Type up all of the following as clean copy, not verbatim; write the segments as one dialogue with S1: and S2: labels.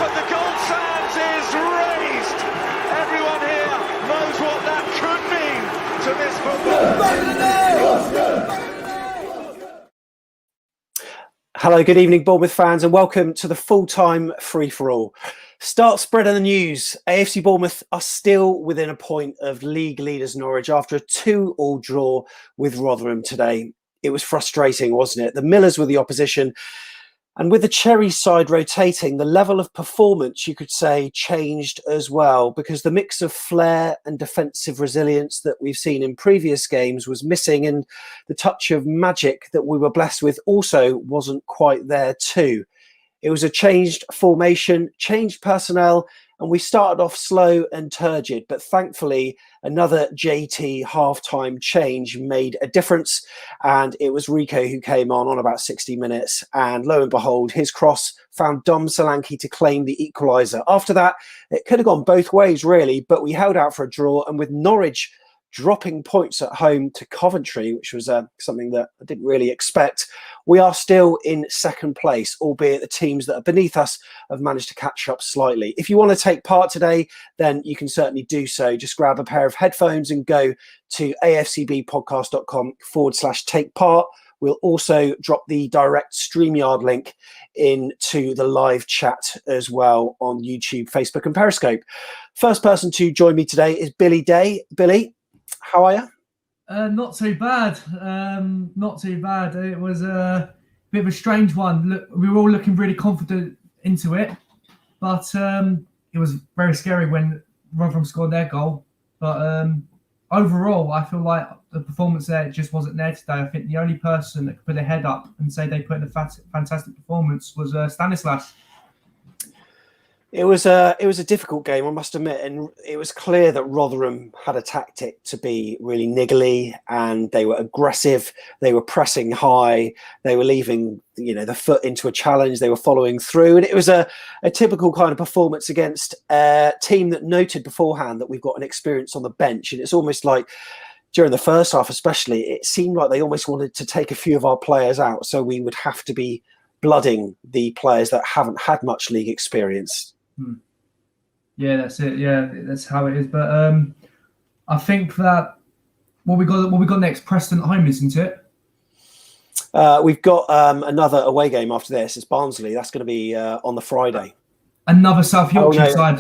S1: but the goal sands is raised. Everyone here knows what that could mean to this football.
S2: Hello, good evening, Bournemouth fans, and welcome to the full-time free-for-all. Start spreading the news. AFC Bournemouth are still within a point of league leaders Norwich after a 2-2 draw with Rotherham today. It was frustrating, wasn't it? The Millers were the opposition. And with the Cherries side rotating, the level of performance, you could say, changed as well, because the mix of flair and defensive resilience that we've seen in previous games was missing, and the touch of magic that we were blessed with also wasn't quite there too. It was a changed formation, changed personnel, and we started off slow and turgid, but thankfully another JT half-time change made a difference, and it was Rico who came on about 60 minutes, and lo and behold, his cross found Dom Solanke to claim the equaliser. After that, it could have gone both ways really, but we held out for a draw, and with Norwich dropping points at home to Coventry, which was something that I didn't really expect, we are still in second place, albeit the teams that are beneath us have managed to catch up slightly. If you want to take part today, then you can certainly do so. Just grab a pair of headphones and go to afcbpodcast.com/take part. We'll also drop the direct StreamYard link into the live chat as well on YouTube, Facebook and Periscope. First person to join me today is Billy Day. Billy, how are you?
S3: Not too bad. Not too bad. It was a bit of a strange one. Look, we were all looking really confident into it, but it was very scary when Rotherham scored their goal. But overall, I feel like the performance there just wasn't there today. I think the only person that could put their head up and say they put in a fantastic performance was Stanislas.
S2: It was a difficult game, I must admit, and it was clear that Rotherham had a tactic to be really niggly, and they were aggressive. They were pressing high. They were leaving, the foot into a challenge. They were following through, and it was a typical kind of performance against a team that noted beforehand that we've got an experience on the bench, and it's almost like during the first half, especially, it seemed like they almost wanted to take a few of our players out, so we would have to be blooding the players that haven't had much league experience.
S3: Yeah, that's it. Yeah, that's how it is. But I think that what we got next, Preston at home, isn't it?
S2: We've got another away game after this. It's Barnsley. That's going to be on the Friday.
S3: Another South Yorkshire side.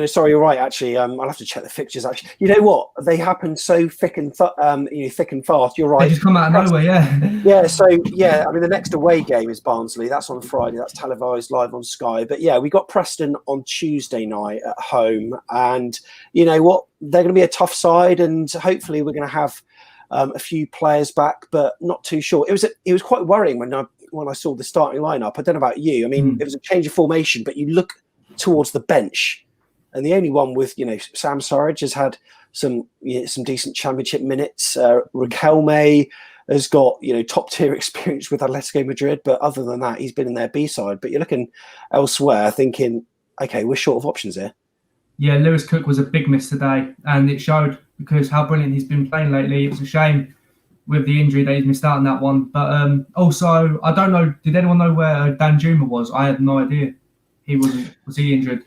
S2: Sorry, you're right. Actually, I'll have to check the fixtures. Actually, you know what? They happen so thick and fast. You're right.
S3: They just come out of nowhere. Yeah.
S2: Yeah. So yeah, I mean, the next away game is Barnsley. That's on Friday. That's televised live on Sky. But yeah, we got Preston on Tuesday night at home, and you know what? They're going to be a tough side, and hopefully we're going to have a few players back, but not too sure. It was quite worrying when I saw the starting lineup. I don't know about you. I mean, it was a change of formation, but you look towards the bench, and the only one with Sam Surridge has had some decent championship minutes. Riquelme has got top tier experience with Atletico Madrid, but other than that, he's been in their B side. But you're looking elsewhere, thinking, okay, we're short of options here. Yeah,
S3: Lewis Cook was a big miss today, and it showed because how brilliant he's been playing lately. It was a shame with the injury that he's missed out on that one. But also, I don't know, did anyone know where Dan Juma was? I had no idea. Was he injured?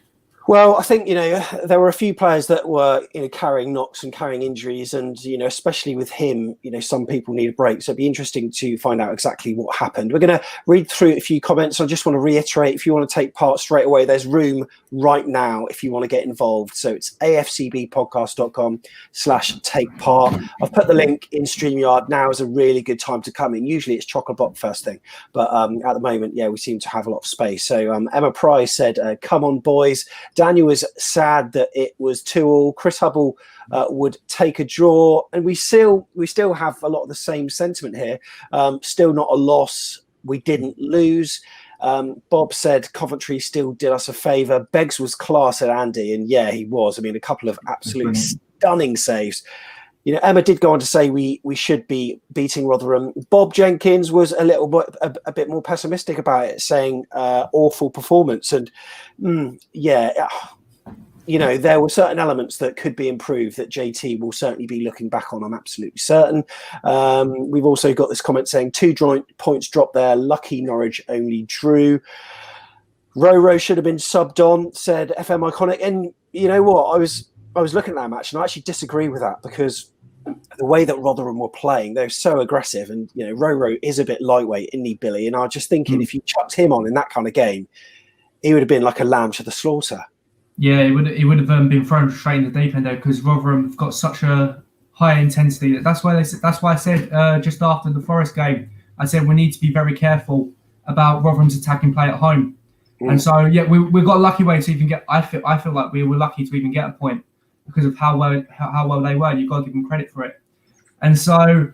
S2: Well, I think, there were a few players that were, carrying knocks and carrying injuries. And, especially with him, some people need a break. So it'd be interesting to find out exactly what happened. We're going to read through a few comments. I just want to reiterate, if you want to take part straight away, there's room right now if you want to get involved. So it's afcbpodcast.com/take part. I've put the link in StreamYard. Now is a really good time to come in. Usually it's chock-a-block first thing. But at the moment, we seem to have a lot of space. So Emma Price said, come on, boys. Daniel was sad that it was 2-2. Chris Hubble would take a draw, and we still have a lot of the same sentiment here. Still not a loss. We didn't lose. Bob said Coventry still did us a favour. Beggs was class at Andy, and yeah, he was. I mean, a couple of absolute stunning saves. Emma did go on to say we should be beating Rotherham. Bob Jenkins was a bit more pessimistic about it, saying awful performance. And there were certain elements that could be improved that JT will certainly be looking back on. I'm absolutely certain. We've also got this comment saying 2 points dropped there. Lucky Norwich only drew. Roro should have been subbed on, said FM Iconic. And you know what? I was looking at that match, and I actually disagree with that because the way that Rotherham were playing, they're so aggressive. And, you know, Roro is a bit lightweight, isn't he, Billy? And I was just thinking, if you chucked him on in that kind of game, he would have been like a lamb to the slaughter.
S3: Yeah, he would have been thrown straight in the deep end there because Rotherham have got such a high intensity. That's why I said just after the Forest game, I said we need to be very careful about Rotherham's attacking play at home. And so, yeah, we got a lucky way to even get. I feel like we were lucky to even get a point because of how well they were. You've got to give them credit for it. And so,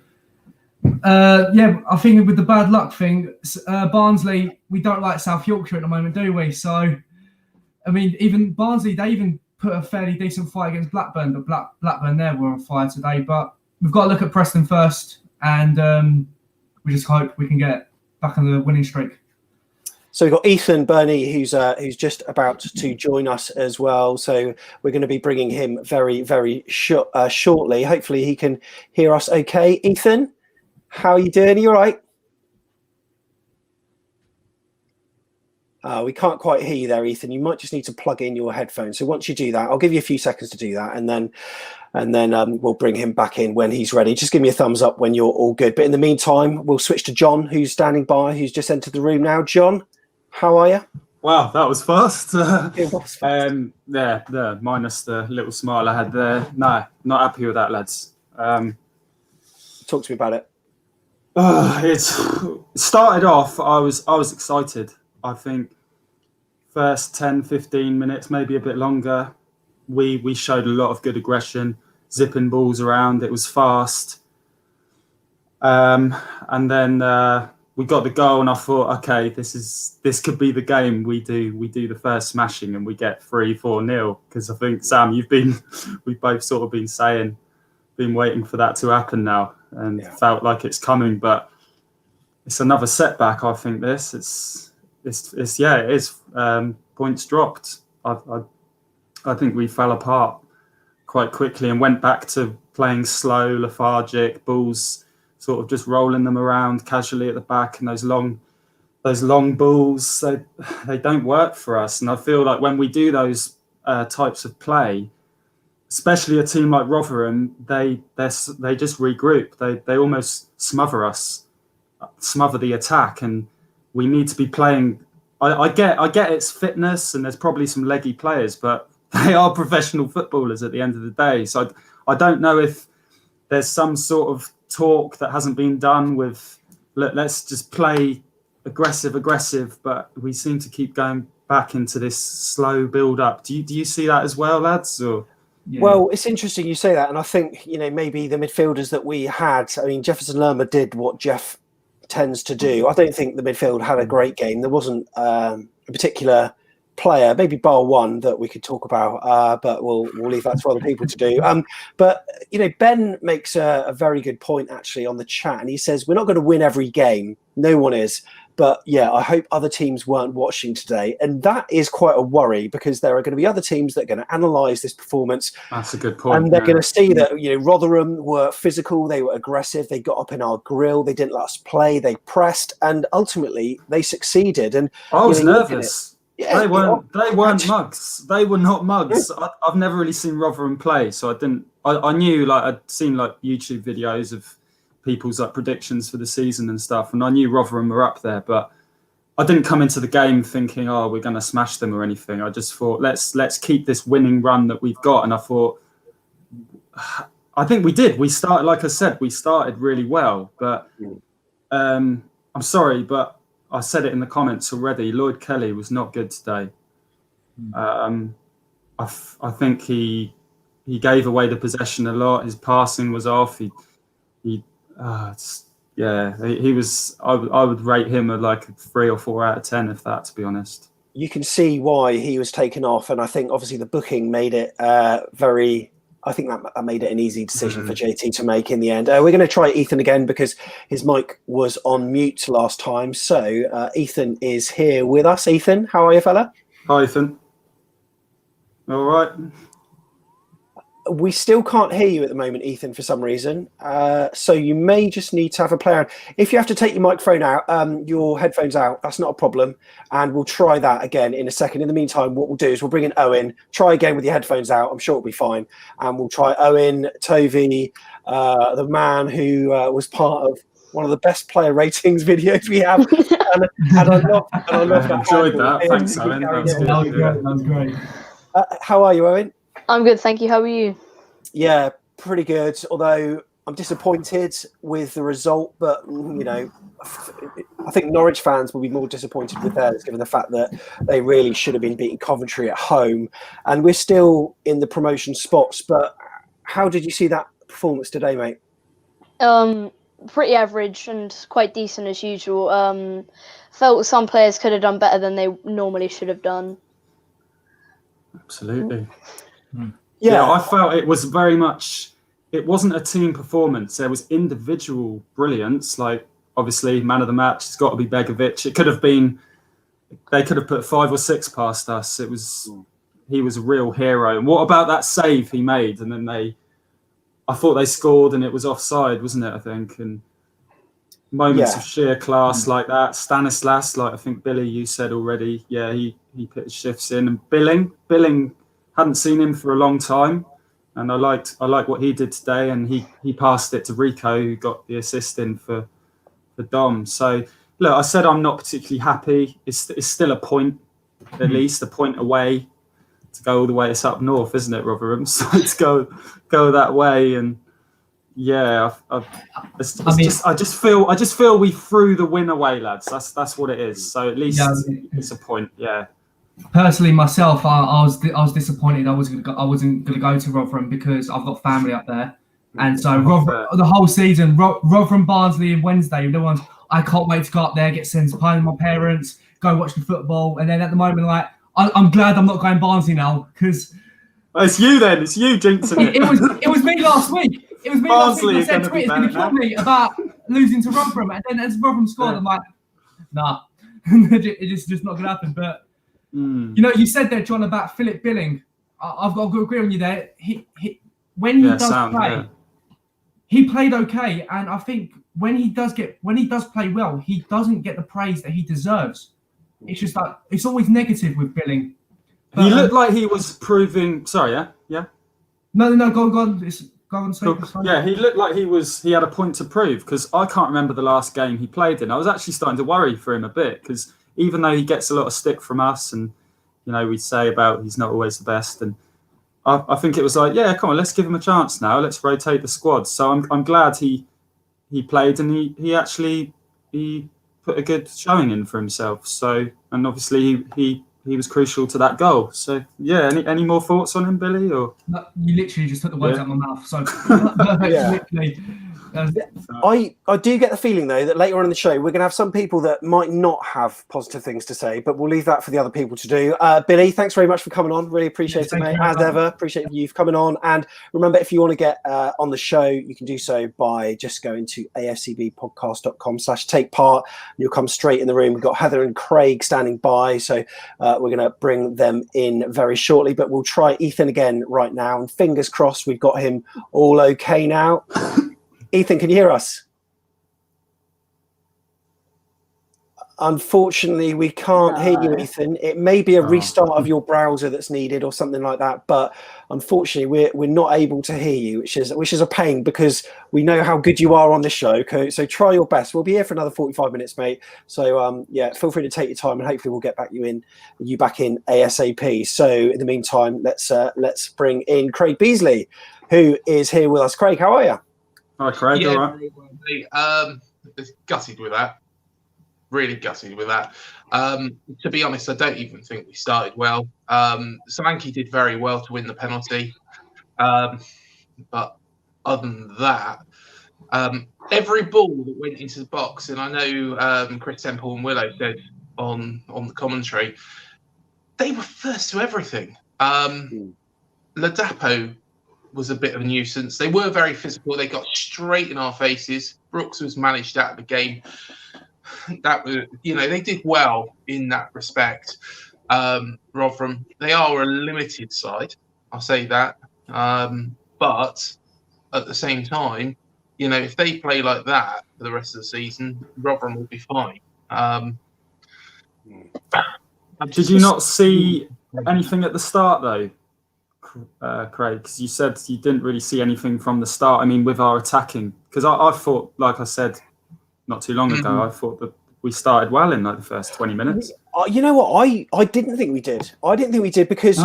S3: yeah, I think with the bad luck thing, Barnsley, we don't like South Yorkshire at the moment, do we? So, I mean, even Barnsley, they even put a fairly decent fight against Blackburn, but Blackburn there were on fire today. But we've got to look at Preston first, and we just hope we can get back on the winning streak.
S2: So we've got Ethan Burney, who's just about to join us as well. So we're going to be bringing him very, very shortly. Hopefully he can hear us okay. Ethan, how are you doing? Are you all right? We can't quite hear you there, Ethan. You might just need to plug in your headphones. So once you do that, I'll give you a few seconds to do that, and then we'll bring him back in when he's ready. Just give me a thumbs up when you're all good. But in the meantime, we'll switch to John, who's standing by, who's just entered the room now. John, how are you?
S4: Wow, that was fast.
S2: It was fast.
S4: Yeah, minus the little smile I had there. No, not happy with that, lads.
S2: Talk to me about it.
S4: It started off, I was excited. I think first 10, 15 minutes, maybe a bit longer, we showed a lot of good aggression, zipping balls around. It was fast. And then we got the goal, and I thought, okay, this could be the game. We do the first smashing, and we get 3-4-0. Because I think, Sam, we've both sort of been waiting for that to happen now, and felt like it's coming. But it's another setback. I think it is. Points dropped. I think we fell apart quite quickly and went back to playing slow, lethargic balls, sort of just rolling them around casually at the back, and those long balls, they don't work for us. And I feel like when we do those types of play, especially a team like Rotherham, they just regroup. They almost smother the attack, and we need to be playing. I get its fitness, and there's probably some leggy players, but they are professional footballers at the end of the day. So I don't know if there's some sort of talk that hasn't been done with, let's just play aggressive, but we seem to keep going back into this slow build up. Do you see that as well, lads? Or?
S2: Yeah. Well, it's interesting you say that, and I think, you know, maybe the midfielders that we had, I mean, Jefferson Lerma did what Jeff tends to do. I don't think the midfield had a great game. There wasn't a particular player, maybe bar one, that we could talk about, but we'll leave that to other people to do. But you know, Ben makes a very good point actually on the chat, and he says we're not going to win every game. No one is. But yeah, I hope other teams weren't watching today. And that is quite a worry, because there are going to be other teams that are going to analyse this performance.
S4: That's a good point.
S2: And they're going to see that, you know, Rotherham were physical, they were aggressive, they got up in our grill, they didn't let us play, they pressed, and ultimately they succeeded. And
S4: I was nervous. Yeah, they weren't mugs. They were not mugs. I've never really seen Rotherham play, so I knew, like, I'd seen like YouTube videos of people's like predictions for the season and stuff, and I knew Rotherham were up there, but I didn't come into the game thinking, oh, we're going to smash them or anything. I just thought, let's keep this winning run that we've got. And I thought, I think we did. We started, like I said, we started really well, but I'm sorry, but I said it in the comments already. Lloyd Kelly was not good today. I think he gave away the possession a lot. His passing was off. He was. I would rate him at like a 3 or 4 out of 10, if that, to be honest.
S2: You can see why he was taken off, and I think obviously the booking made it very. I think that made it an easy decision for JT to make in the end. We're going to try Ethan again because his mic was on mute last time. So Ethan is here with us. Ethan, how are you, fella?
S4: Hi, Ethan. All right.
S2: We still can't hear you at the moment, Ethan, for some reason. So you may just need to have a play around. If you have to take your microphone out, your headphones out, that's not a problem. And we'll try that again in a second. In the meantime, what we'll do is we'll bring in Owen, try again with your headphones out. I'm sure it'll be fine. And we'll try Owen, Tovey, the man who was part of one of the best player ratings videos we have. and I love that.
S4: Enjoyed that. Thanks, Owen. That
S3: was great.
S2: How are you, Owen?
S5: I'm good, thank you. How are you?
S2: Yeah, pretty good. Although I'm disappointed with the result, but I think Norwich fans will be more disappointed with theirs, given the fact that they really should have been beating Coventry at home, and we're still in the promotion spots. But how did you see that performance today, mate?
S5: Pretty average and quite decent as usual. Felt some players could have done better than they normally should have done.
S4: Absolutely.
S2: Yeah,
S4: I felt it was very much. It wasn't a team performance. There was individual brilliance. Like, obviously, man of the match has got to be Begovic. It could have been. They could have put 5 or 6 past us. It was. He was a real hero. And what about that save he made? And then I thought they scored and it was offside, wasn't it? I think. And moments of sheer class like that. Stanislas, like I think Billy, you said already. Yeah, he put his shifts in. And Billing. Hadn't seen him for a long time, and I liked what he did today. And he passed it to Rico, who got the assist in for Dom. So look, I said I'm not particularly happy. It's still a point, at least a point away to go all the way. It's up north, isn't it, Rotherham? So to go that way, and yeah, I just feel we threw the win away, lads. That's what it is. So at least it's a point. Yeah.
S3: Personally, myself, I was disappointed. I wasn't going to go to Rotherham because I've got family up there, and so the whole season, Rotherham, Barnsley, and Wednesday. No one's. I can't wait to go up there, get sent to pay my parents, go watch the football, and then at the moment, like I'm glad I'm not going Barnsley now because
S4: it's you then. It's you jinxing it.
S3: It was me last week. It was me
S4: Barnsley
S3: last week. I said Twitter's going to kill me about losing to Rotherham, and then as Rotherham scored, I'm like, nah, it's just not going to happen. But you said there, John, about Philip Billing. I've got to agree on you there. He played okay, and I think when he does play well, he doesn't get the praise that he deserves. It's just like it's always negative with Billing. But,
S4: he looked like he was proving. Sorry, yeah.
S3: No, go on. Go on.
S4: Yeah, he looked like he had a point to prove because I can't remember the last game he played in. I was actually starting to worry for him a bit because even though he gets a lot of stick from us, and we say about he's not always the best, and I think it was like, yeah, come on, let's give him a chance now. Let's rotate the squad. So I'm glad he played and he actually put a good showing in for himself. So, and obviously he was crucial to that goal. So yeah, any more thoughts on him, Billy? Or
S3: no, you literally just took the words out of my mouth. So literally.
S2: I do get the feeling, though, that later on in the show, we're going to have some people that might not have positive things to say, but we'll leave that for the other people to do. Billy, thanks very much for coming on. Really appreciate it, mate. As ever, appreciate you coming on. And remember, if you want to get on the show, you can do so by just going to afcbpodcast.com/take part. You'll come straight in the room. We've got Heather and Craig standing by, so we're going to bring them in very shortly, but we'll try Ethan again right now. And fingers crossed, we've got him all okay now. Ethan, can you hear us? Unfortunately, we can't hear you, Ethan. It may be a restart of your browser that's needed or something like that, but unfortunately, we're not able to hear you, which is a pain because we know how good you are on this show. So try your best. We'll be here for another 45 minutes, mate. So feel free to take your time, and hopefully we'll get you back in ASAP. So in the meantime, let's bring in Craig Beasley, who is here with us. Craig, how are you?
S4: Hi, Craig.
S6: Yeah,
S4: all right.
S6: Gutted with that. Really gutted with that. To be honest, I don't even think we started well. Solanke did very well to win the penalty. But other than that, every ball that went into the box, and I know Chris Temple and Willow said on the commentary, they were first to everything. Ladapo was a bit of a nuisance. They were very physical. They got straight in our faces. Brooks was managed out of the game. That was, they did well in that respect. Rotherham, they are a limited side. I'll say that. But at the same time, if they play like that for the rest of the season, Rotherham will be fine.
S4: Did you not see anything at the start, though, Craig? Because you said you didn't really see anything from the start. I mean, with our attacking, because I thought, like I said not too long ago, I thought that we started well in like the first 20 minutes.
S2: You know what? I didn't think we did. I didn't think we did because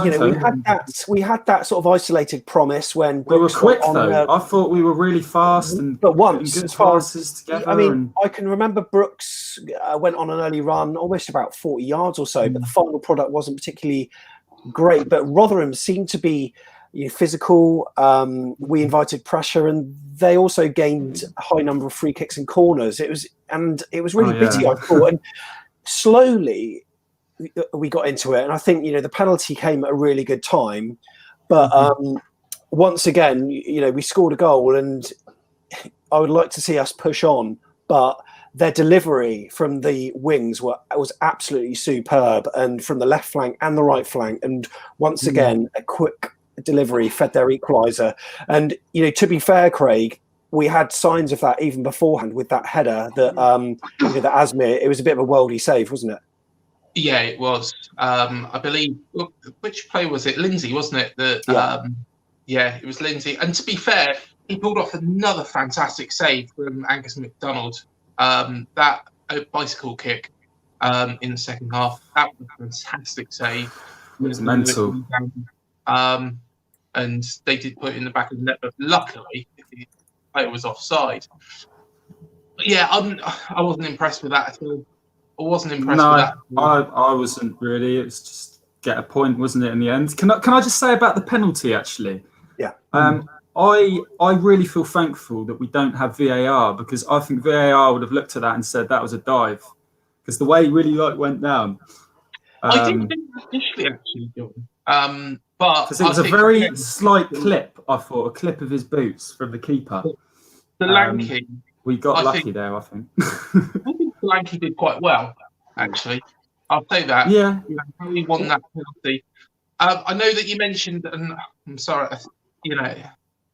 S2: we had that sort of isolated promise when
S4: we were
S2: Brooks
S4: quick
S2: got on,
S4: though. I thought we were really fast and
S2: but once
S4: good
S2: as far
S4: passes together.
S2: I mean, I can remember Brooks went on an early run, almost about 40 yards or so, but the final product wasn't particularly great. But Rotherham seemed to be physical. We invited pressure, and they also gained a high number of free kicks and corners. It was really bitty, I thought. And slowly we got into it, and I think the penalty came at a really good time. But once again, we scored a goal, and I would like to see us push on, but their delivery from the wings was absolutely superb, and from the left flank and the right flank, and once again a quick delivery fed their equaliser. And to be fair, Craig, we had signs of that even beforehand with that header that that Asmir. It was a bit of a worldy save, wasn't it?
S6: Yeah, it was. I believe, which player was it? Lindsay, wasn't it? It was Lindsay. And to be fair, he pulled off another fantastic save from Angus MacDonald. That bicycle kick in the second half, that was a fantastic save.
S4: It was mental.
S6: And they did put it in the back of the net, but luckily the player was offside. But yeah, I wasn't impressed with that at all. I wasn't impressed with that.
S4: I wasn't really. It was just get a point, wasn't it, in the end? Can I just say about the penalty, actually?
S2: Yeah.
S4: I really feel thankful that we don't have VAR, because I think VAR would have looked at that and said that was a dive, because the way it really went down.
S6: I didn't think that initially, actually, John. But
S4: because it was a very slight clip, I thought, a clip of his boots from the keeper.
S6: The Lanky.
S4: We got lucky there, I think.
S6: I think Lanky did quite well, actually. I'll say that.
S4: Yeah.
S6: He won that penalty. I know that you mentioned, and I'm sorry,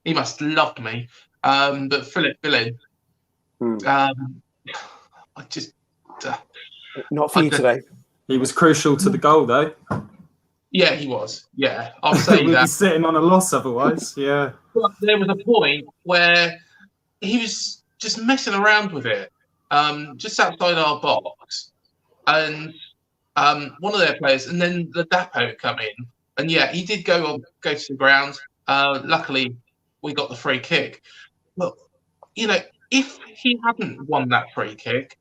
S6: he must love me, but Philip Billin. I just...
S2: Not for you today.
S4: He was crucial to the goal, though.
S6: Yeah, he was. Yeah, I'll say
S4: We'd
S6: that.
S4: be sitting on a loss otherwise, yeah.
S6: But there was a point where he was just messing around with it, just outside our box. And one of their players, and then the Dapo come in. And yeah, he did go to the ground. Luckily, we got the free kick. But, if he hadn't won that free kick,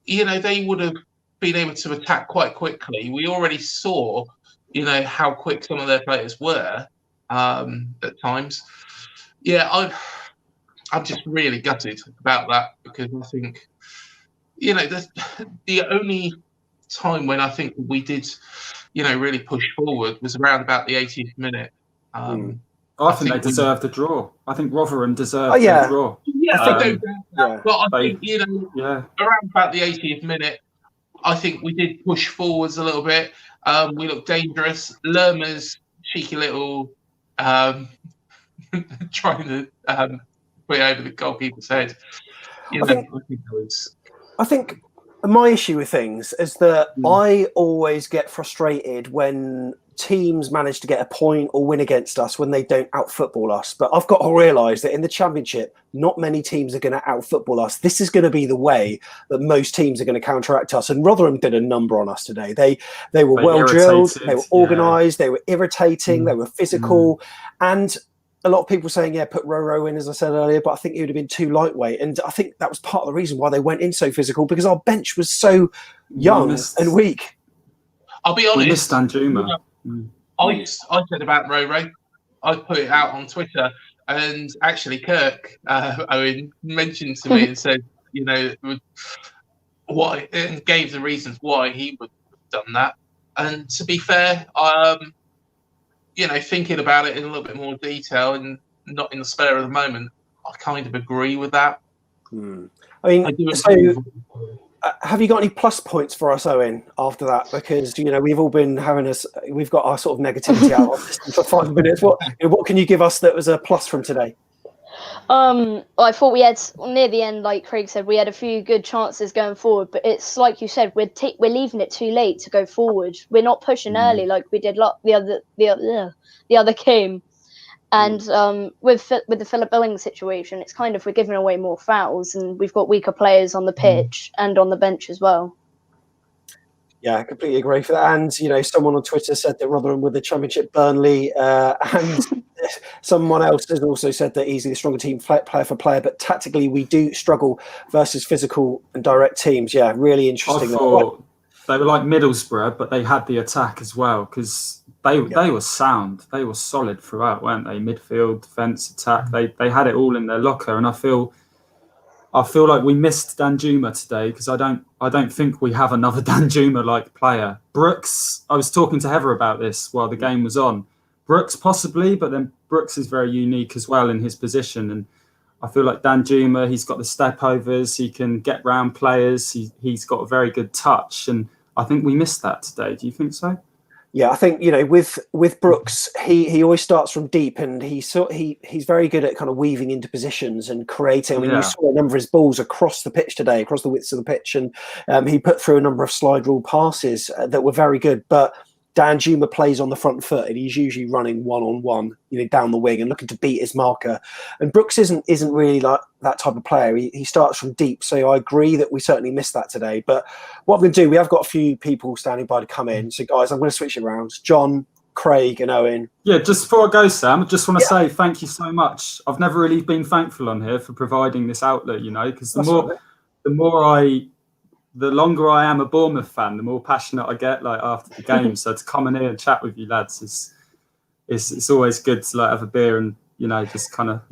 S6: they would have been able to attack quite quickly. We already saw, how quick some of their players were at times. Yeah, I'm just really gutted about that, because I think, the only time when I think we did, really push forward was around about the 80th minute.
S4: I think they deserved a draw. I think Rotherham deserved a draw.
S6: Yeah, I don't doubt that. But I think, around about the 80th minute, I think we did push forwards a little bit. We looked dangerous. Lerma's cheeky little trying to put it over the goalkeeper's head.
S2: I think my issue with things is that I always get frustrated when teams manage to get a point or win against us when they don't out-football us. But I've got to realise that in the Championship, not many teams are going to out-football us. This is going to be the way that most teams are going to counteract us. And Rotherham did a number on us today. They were well-drilled, they were organised, they were irritating, they were physical. And a lot of people saying, put Roro in, as I said earlier, but I think he would have been too lightweight. And I think that was part of the reason why they went in so physical, because our bench was so young and weak.
S6: I'll be honest.
S4: We missed Danjuma.
S6: I said about Roro, I put it out on Twitter, and actually Kirk, Owen, mentioned to me and said, why, and gave the reasons why he would have done that. And to be fair, thinking about it in a little bit more detail and not in the spur of the moment, I kind of agree with that.
S2: I mean, have you got any plus points for us, Owen, after that? Because, we've all been we've got our sort of negativity out of this for 5 minutes. What can you give us that was a plus from today?
S5: I thought we had, near the end, like Craig said, we had a few good chances going forward, but it's like you said, we're leaving it too late to go forward. We're not pushing early like we did the other game. And with the Philip Billing situation, it's kind of, we're giving away more fouls, and we've got weaker players on the pitch and on the bench as well.
S2: Yeah, I completely agree for that. And, someone on Twitter said that Rotherham were the Championship Burnley, and someone else has also said that easily the stronger team player for player, but tactically we do struggle versus physical and direct teams. Yeah, really interesting.
S4: I thought they were like Middlesbrough, but they had the attack as well, because they were sound. They were solid throughout, weren't they? Midfield, defence, attack. They had it all in their locker, and I feel like we missed Danjuma today, because I don't think we have another Danjuma-like player. Brooks, I was talking to Heather about this while the game was on. Brooks possibly, but then Brooks is very unique as well in his position. And I feel like Danjuma, he's got the step overs, he can get round players, he's got a very good touch. And I think we missed that today. Do you think so?
S2: Yeah, I think, with Brooks, he always starts from deep, and he's very good at kind of weaving into positions and creating. I mean, you saw a number of his balls across the pitch today, across the widths of the pitch, and he put through a number of slide rule passes that were very good. But Danjuma plays on the front foot, and he's usually running one-on-one, down the wing and looking to beat his marker. And Brooks isn't really like that type of player. He starts from deep. So I agree that we certainly missed that today. But what we're going to do, we have got a few people standing by to come in. So guys, I'm going to switch it around. John, Craig and Owen.
S4: Yeah, just before I go, Sam, I just want to say thank you so much. I've never really been thankful on here for providing this outlet, because the longer I am a Bournemouth fan, the more passionate I get after the game. So to come in here and chat with you lads it's always good to have a beer and just kind of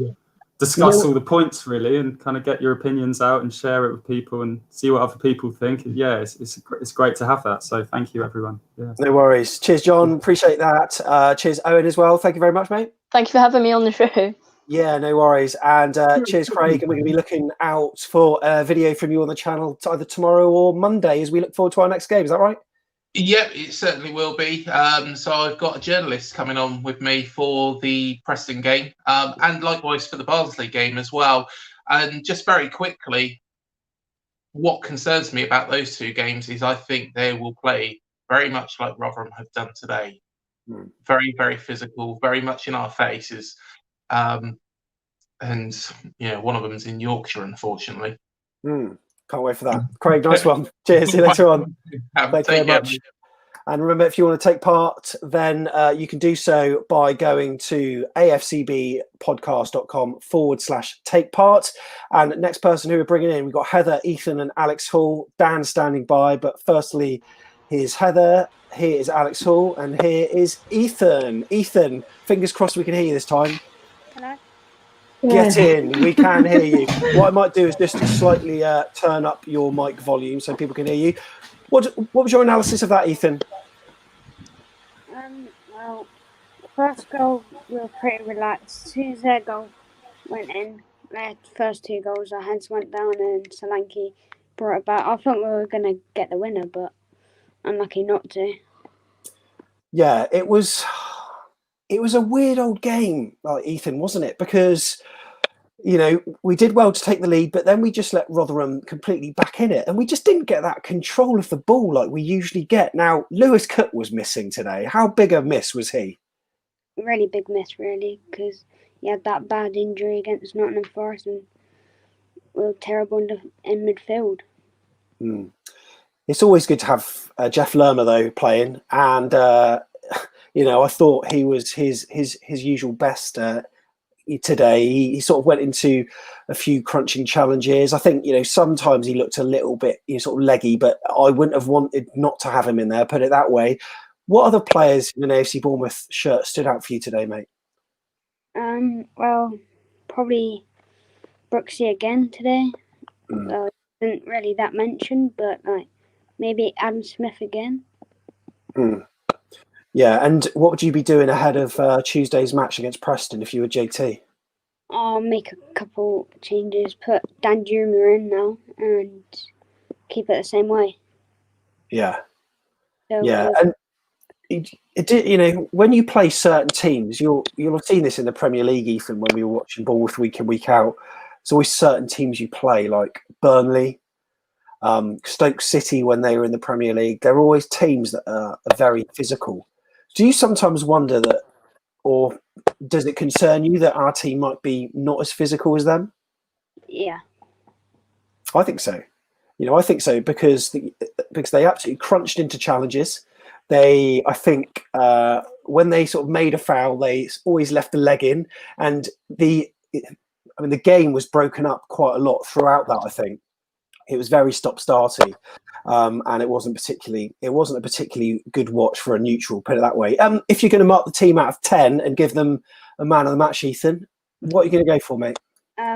S4: discuss all the points really, and kind of get your opinions out and share it with people and see what other people think. And it's great to have that. So thank you everyone. Yeah.
S2: No worries. Cheers, John. Appreciate that. Cheers, Owen, as well. Thank you very much, mate.
S5: Thank you for having me on the show.
S2: Yeah, no worries. And cheers, Craig. And we're going to be looking out for a video from you on the channel either tomorrow or Monday as we look forward to our next game. Is that right?
S6: Yeah, it certainly will be. So I've got a journalist coming on with me for the Preston game, and likewise for the Barnsley game as well. And just very quickly, what concerns me about those two games is I think they will play very much like Rotherham have done today. Very, very physical, very much in our faces. And one of them's in Yorkshire, unfortunately.
S2: Can't wait for that. Craig, nice one. Cheers. See you later on. Thank you very much. And remember, if you want to take part, then you can do so by going to afcbpodcast.com/take part. And next person who we're bringing in, we've got Heather, Ethan and Alex Hall. Dan standing by. But firstly, here's Heather, here is Alex Hall, and here is Ethan. Ethan, fingers crossed we can hear you this time.
S7: Hello?
S2: Get in, we can hear you. What I might do is just to slightly turn up your mic volume so people can hear you. What was your analysis of that, Ethan?
S7: Well, the first goal, we were pretty relaxed. As soon as their goal went in, their first two goals, our heads went down and Solanke brought it back. I thought we were going to get the winner, but unlucky not to.
S2: Yeah, it was a weird old game, Ethan, wasn't it? Because, we did well to take the lead, but then we just let Rotherham completely back in it. And we just didn't get that control of the ball like we usually get. Now, Lewis Cook was missing today. How big a miss was he?
S7: Really big miss, really, because he had that bad injury against Nottingham Forest and we were terrible in midfield.
S2: It's always good to have Jeff Lerma, though, playing. And, I thought he was his usual best today. He sort of went into a few crunching challenges. I think, sometimes he looked a little bit sort of leggy, but I wouldn't have wanted not to have him in there, put it that way. What other players in an AFC Bournemouth shirt stood out for you today, mate?
S7: Well, probably Brooksy again today. Isn't really that mentioned, but maybe Adam Smith again.
S2: Yeah, and what would you be doing ahead of Tuesday's match against Preston if you were JT?
S7: I'll make a couple changes, put Danjuma in now and keep it the same way.
S2: Yeah.
S7: So
S2: Yeah, and when you play certain teams, you'll have seen this in the Premier League, Ethan, when we were watching Bournemouth week in, week out. There's always certain teams you play, like Burnley, Stoke City when they were in the Premier League. They're always teams that are very physical. Do you sometimes wonder that, or does it concern you that our team might be not as physical as them?
S7: yeah.
S2: I think so. I think so because they absolutely crunched into challenges. I think when they sort of made a foul, they always left the leg in, and the game was broken up quite a lot throughout that. I think it was very stop-starty, and it wasn't a particularly good watch for a neutral. Put it that way. If you're going to mark the team out of 10 and give them a man of the match, Ethan, what are you going to go for, mate?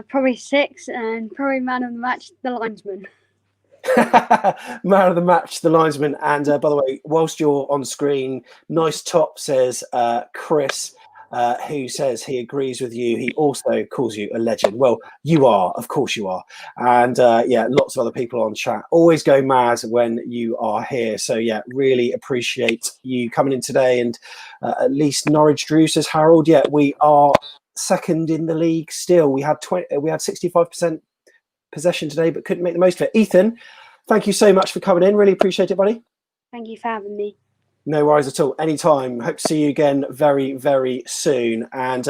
S7: Probably 6, and probably man of the match, the linesman.
S2: Man of the match, the linesman. And by the way, whilst you're on screen, nice top, says Chris, who says he agrees with you. He also calls you a legend. Well, you are, of course you are. And lots of other people on chat always go mad when you are here. So yeah, really appreciate you coming in today. And at least Norwich drew, says Harold. Yeah, we are second in the league still. We had 65% possession today, but couldn't make the most of it. Ethan, thank you so much for coming in. Really appreciate it, buddy.
S7: Thank you for having me.
S2: No worries at all. Anytime. Hope to see you again very, very soon. And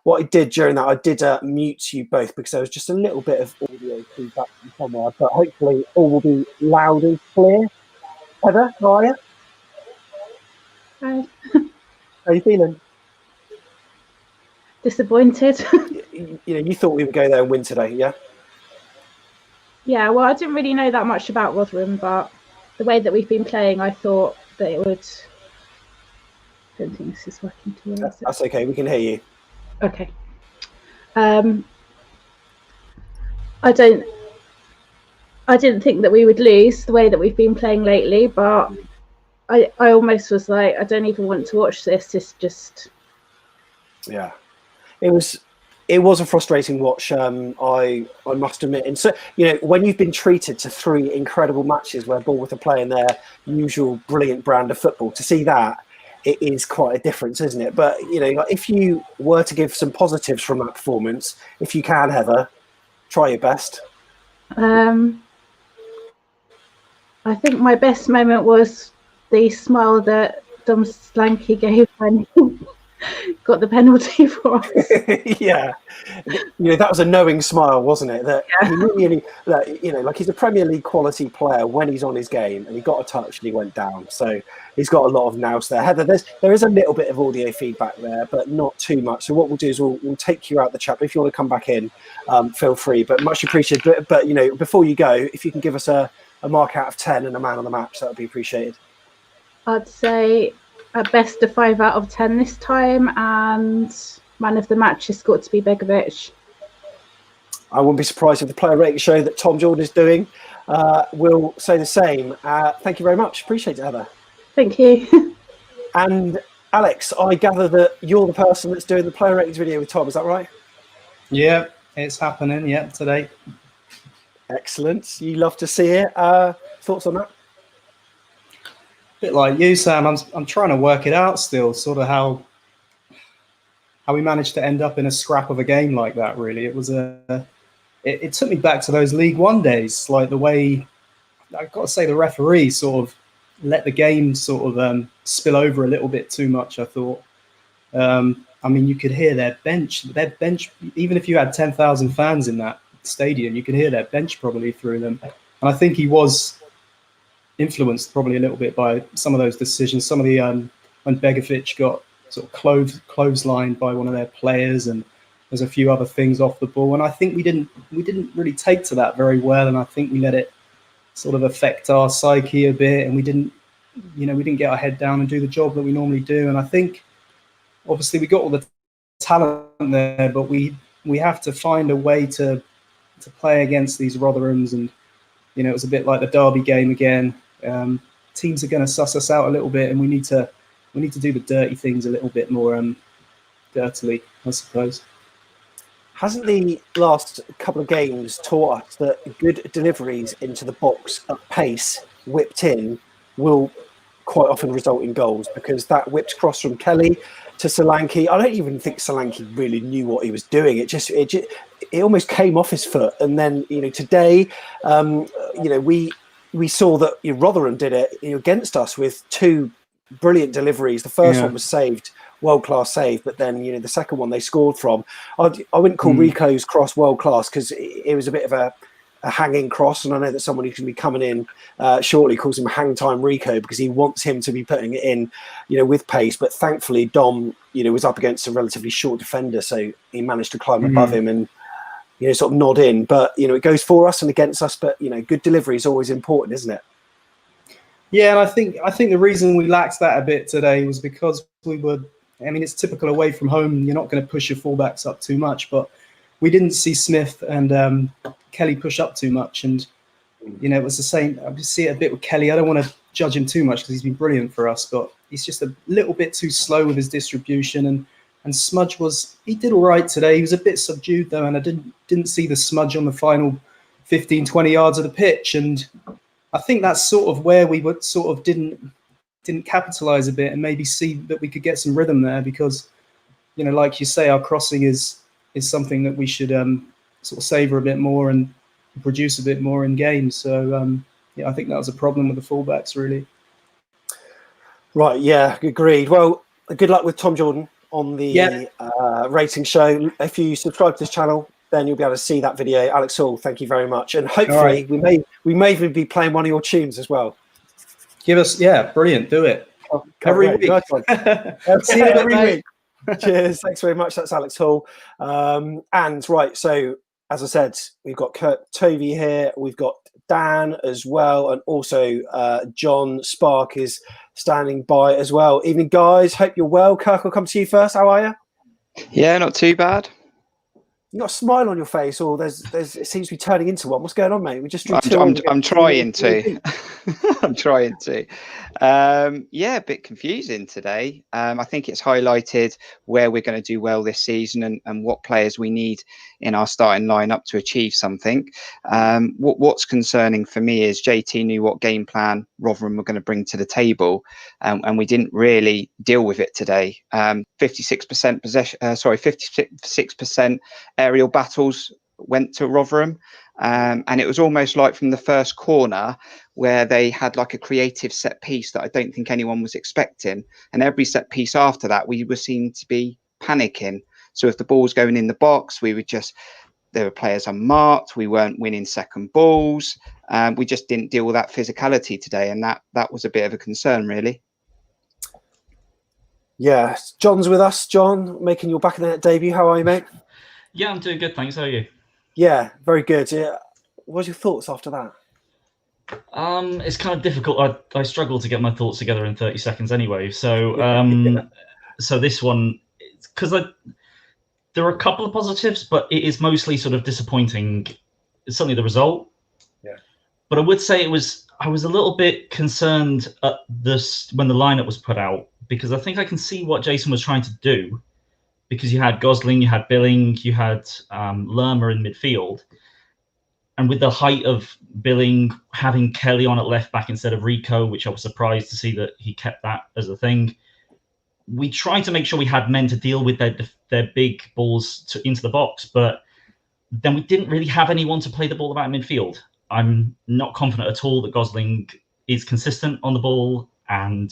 S2: what I did during that, I did mute you both because there was just a little bit of audio feedback from somewhere, but hopefully all will be loud and clear. Heather, how are you?
S8: Hi.
S2: How are you feeling?
S8: Disappointed.
S2: You thought we would go there and win today, yeah?
S8: Yeah, well, I didn't really know that much about Rotherham, but the way that we've been playing, I thought that it would. I don't think this is working too well.
S2: That's okay. We can hear you.
S8: Okay. I didn't think that we would lose the way that we've been playing lately, but I almost was like, I don't even want to watch this. It's just.
S2: Yeah, it was a frustrating watch. I must admit. And so, when you've been treated to 3 incredible matches where Bournemouth are playing their usual brilliant brand of football, to see that, it is quite a difference, isn't it? But, if you were to give some positives from that performance, if you can, Heather, try your best.
S8: I think my best moment was the smile that Dom Slanky gave when he got the penalty for us.
S2: Yeah, that was a knowing smile, wasn't it? That he really, he's a Premier League quality player when he's on his game, and he got a touch and he went down. So he's got a lot of nous there. Heather, there is a little bit of audio feedback there, but not too much. So what we'll do is we'll take you out the chat. But if you want to come back in, feel free. But much appreciated. But before you go, if you can give us a mark out of 10 and a man on the match, that would be appreciated.
S8: I'd say at best a 5 out of 10 this time, and man of the match has got to be Begovic.
S2: I wouldn't be surprised if the player rating show that Tom Jordan is doing will say the same. Thank you very much. Appreciate it, Heather.
S8: Thank you.
S2: And Alex, I gather that you're the person that's doing the player ratings video with Tom. Is that right?
S9: Yeah, it's happening. Yeah, today.
S2: Excellent. You love to see it. Thoughts on that?
S9: Bit like you, Sam. I'm trying to work it out still, sort of how we managed to end up in a scrap of a game like that. Really, it was it took me back to those League One days, like the way I've got to say the referee sort of let the game sort of spill over a little bit too much. I thought. You could hear their bench. Even if you had 10,000 fans in that stadium, you could hear their bench probably through them. And I think he was influenced probably a little bit by some of those decisions. Some of the when Begovic got sort of clotheslined by one of their players, and there's a few other things off the ball. And I think we didn't really take to that very well. And I think we let it sort of affect our psyche a bit, and we didn't get our head down and do the job that we normally do. And I think obviously we got all the talent there, but we have to find a way to play against these Rotherhams. And it was a bit like the Derby game again. Teams are going to suss us out a little bit, and we need to do the dirty things a little bit more dirtily, I suppose.
S2: hasn't the last couple of games taught us that good deliveries into the box at pace, whipped in, will quite often result in goals? Because that whipped cross from Kelly to Solanke, I don't even think Solanke really knew what he was doing. It almost came off his foot. And then, today, we saw that Rotherham did it against us with two brilliant deliveries. The first one was saved, world-class save, but then the second one they scored from. I wouldn't call Rico's cross world-class because it was a bit of a hanging cross, and I know that someone who's going to be coming in shortly calls him hang time Rico because he wants him to be putting it in with pace. But thankfully Dom was up against a relatively short defender, so he managed to climb above him and sort of nod in. But it goes for us and against us, but good delivery is always important, isn't it?
S9: Yeah, and I think the reason we lacked that a bit today was because it's typical away from home. You're not going to push your fullbacks up too much, but we didn't see Smith and Kelly push up too much. And, it was the same. I see it a bit with Kelly. I don't want to judge him too much because he's been brilliant for us, but he's just a little bit too slow with his distribution. And Smudge he did all right today. He was a bit subdued though, and I didn't see the Smudge on the final 15, 20 yards of the pitch. And I think that's sort of where we would sort of didn't capitalize a bit and maybe see that we could get some rhythm there because, like you say, our crossing is something that we should sort of savor a bit more and produce a bit more in games. So, I think that was a problem with the fullbacks, really.
S2: Right, yeah, agreed. Well, good luck with Tom Jordan on the rating show. If you subscribe to this channel, then you'll be able to see that video. Alex Hall, thank you very much. And hopefully we may even be playing one of your tunes as well.
S9: Give us, brilliant, do it. Every week.
S2: Nice one. See you every week. Cheers, thanks very much. That's Alex Hall. And right, so as I said, we've got Kirk Tovey here, we've got Dan as well, and also John Spark is standing by as well. Evening, guys. Hope you're well. Kirk, I'll come to you first. How are you?
S10: Yeah, not too bad.
S2: You got a smile on your face, or it seems to be turning into one. What's going on, mate? We just drew
S10: I'm trying to. I'm trying to. A bit confusing today. I think it's highlighted where we're going to do well this season and what players we need in our starting lineup to achieve something. What's concerning for me is JT knew what game plan Rotherham were going to bring to the table, and we didn't really deal with it today. 56% possession. 56% aerial battles went to Rotherham, and it was almost like from the first corner where they had like a creative set piece that I don't think anyone was expecting, and every set piece after that we were seen to be panicking. So if the ball was going in the box, there were players unmarked, we weren't winning second balls, we just didn't deal with that physicality today, and that was a bit of a concern, really.
S2: Yeah, John's with us. John, making your back in the net debut. How are you, mate?
S11: Yeah, I'm doing good, thanks. How are you?
S2: Yeah, very good. Yeah. What's your thoughts after that?
S11: It's kind of difficult. I struggle to get my thoughts together in 30 seconds anyway. So, so this one, because there are a couple of positives, but it is mostly sort of disappointing. Certainly the result.
S2: Yeah. But
S11: I would say I was a little bit concerned at this when the lineup was put out, because I think I can see what Jason was trying to do. Because you had Gosling, you had Billing, you had Lerma in midfield. And with the height of Billing, having Kelly on at left back instead of Rico, which I was surprised to see that he kept that as a thing, we tried to make sure we had men to deal with their big balls into the box, but then we didn't really have anyone to play the ball about in midfield. I'm not confident at all that Gosling is consistent on the ball, and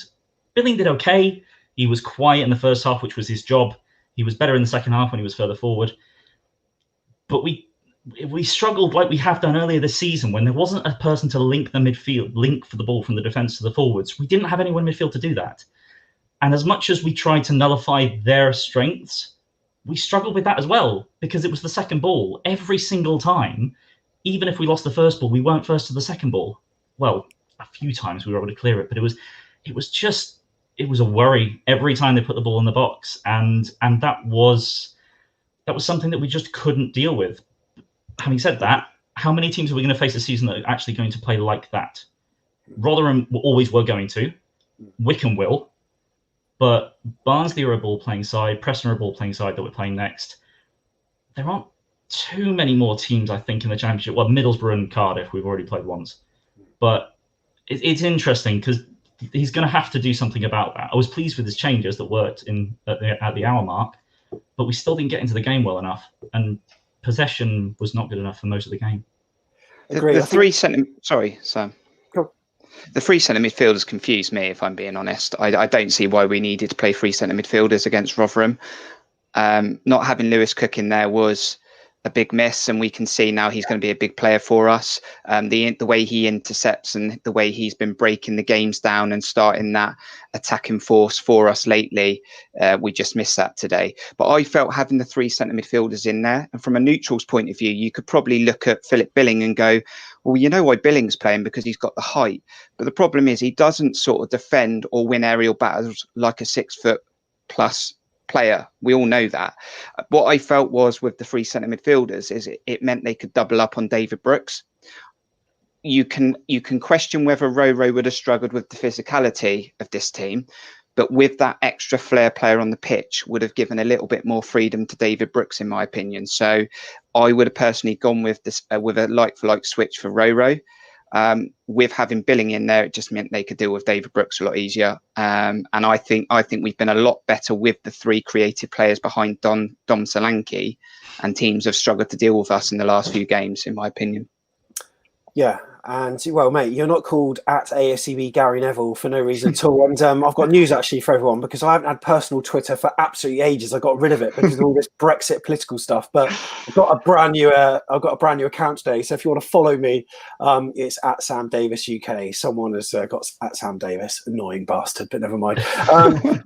S11: Billing did okay. He was quiet in the first half, which was his job. He was better in the second half when he was further forward. But we struggled like we have done earlier this season when there wasn't a person to link the midfield, link for the ball from the defence to the forwards. We didn't have anyone in midfield to do that. And as much as we tried to nullify their strengths, we struggled with that as well, because it was the second ball. Every single time, even if we lost the first ball, we weren't first to the second ball. Well, a few times we were able to clear it, but it was a worry every time they put the ball in the box, and that was something that we just couldn't deal with. Having said that, how many teams are we going to face this season that are actually going to play like that? Rotherham always were going to. Wickham will. But Barnsley are a ball-playing side. Preston are a ball-playing side that we're playing next. There aren't too many more teams, I think, in the Championship. Well, Middlesbrough and Cardiff, we've already played once. But it's interesting because he's going to have to do something about that. I was pleased with his changes that worked at the hour mark, but we still didn't get into the game well enough. And possession was not good enough for most of the game.
S10: The 3 centre... Sorry, Sam. The 3 centre midfielders confused me, if I'm being honest. I don't see why we needed to play 3 centre midfielders against Rotherham. Not having Lewis Cook in there was a big miss, and we can see now he's going to be a big player for us. The way he intercepts and the way he's been breaking the games down and starting that attacking force for us lately, we just missed that today. But I felt having the 3 centre midfielders in there, and from a neutral's point of view, you could probably look at Philip Billing and go, well, you know why Billing's playing, because he's got the height. But the problem is he doesn't sort of defend or win aerial battles like a 6-foot plus player. We all know that. What I felt was with the 3 centre midfielders is it meant they could double up on David Brooks. You can question whether Roro would have struggled with the physicality of this team, but with that extra flair player on the pitch would have given a little bit more freedom to David Brooks, in my opinion. So I would have personally gone with this with a like-for-like switch for Roro. With having Billing in there, it just meant they could deal with David Brooks a lot easier. And I think we've been a lot better with the 3 creative players behind Dom Solanke, and teams have struggled to deal with us in the last few games, in my opinion.
S2: Yeah, and well, mate, you're not called at AFCB Gary Neville for no reason at all. And I've got news actually for everyone, because I haven't had personal Twitter for absolutely ages. I got rid of it because of all this Brexit political stuff. But I've got a brand new account today. So if you want to follow me, it's at Sam Davis UK. Someone has got at Sam Davis, annoying bastard, but never mind.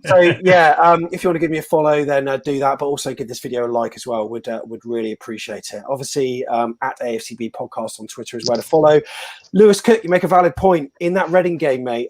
S2: So yeah, if you want to give me a follow, then do that. But also give this video a like as well. Would really appreciate it. Obviously, at AFCB Podcast on Twitter is where to follow. Lewis Cook, you make a valid point in that Reading game, mate.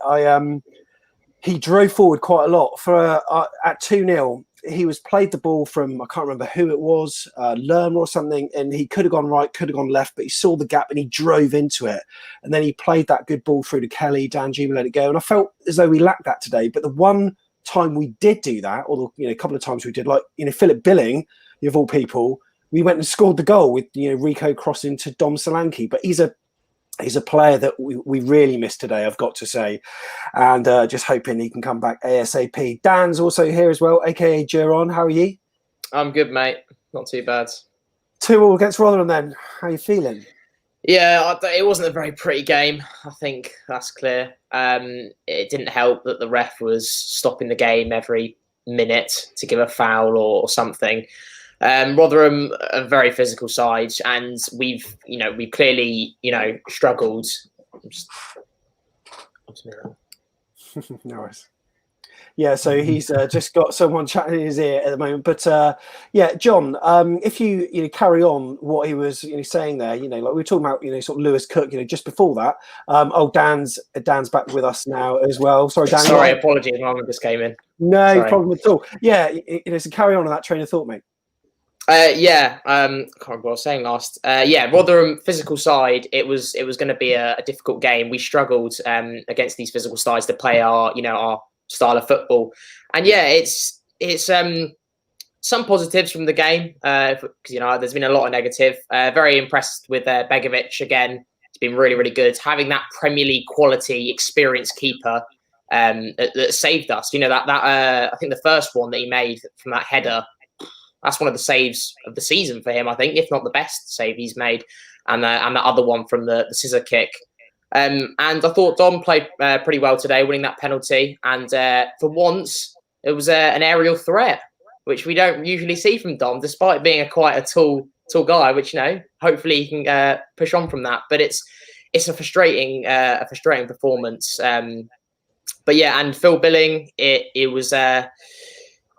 S2: He drove forward quite a lot for at 2-0. He was played the ball from, I can't remember who it was, Lerma or something, and he could have gone right, could have gone left, but he saw the gap and he drove into it. And then he played that good ball through to Kelly. Dan Juma let it go, and I felt as though we lacked that today. But the one time we did do that, or a couple of times we did, like Philip Billing, of all people, we went and scored the goal with Rico crossing to Dom Solanke. But he's a player that we really missed today, I've got to say, and just hoping he can come back ASAP. Dan's also here as well, aka Duron. How are you?
S12: I'm good, mate. Not too bad.
S2: 2-2 against Rotherham then. How are you feeling?
S12: Yeah, it wasn't a very pretty game. I think that's clear. It didn't help that the ref was stopping the game every minute to give a foul or something. Rotherham, a very physical side, and we've clearly, struggled.
S2: No worries. Yeah, so he's just got someone chatting in his ear at the moment. But yeah, John, if you carry on what he was saying there, like we were talking about, sort of Lewis Cook, just before that. Dan's back with us now as well. Sorry, Dan.
S12: Sorry, apologies, Mum just came in.
S2: No problem at all. Yeah, so carry on that train of thought, mate.
S12: I can't remember what I was saying last. Rotherham physical side. It was going to be a difficult game. We struggled against these physical sides to play our style of football, and it's some positives from the game because there's been a lot of negative. Very impressed with Begovic again. It's been really, really good having that Premier League quality, experienced keeper that saved us. I think the first one that he made from that header. That's one of the saves of the season for him, I think, if not the best save he's made, and the other one from the scissor kick. And I thought Dom played pretty well today, winning that penalty. And for once, it was an aerial threat, which we don't usually see from Dom, despite being quite a tall guy. Which hopefully he can push on from that. But it's a frustrating performance. But yeah, and Phil Billing, it was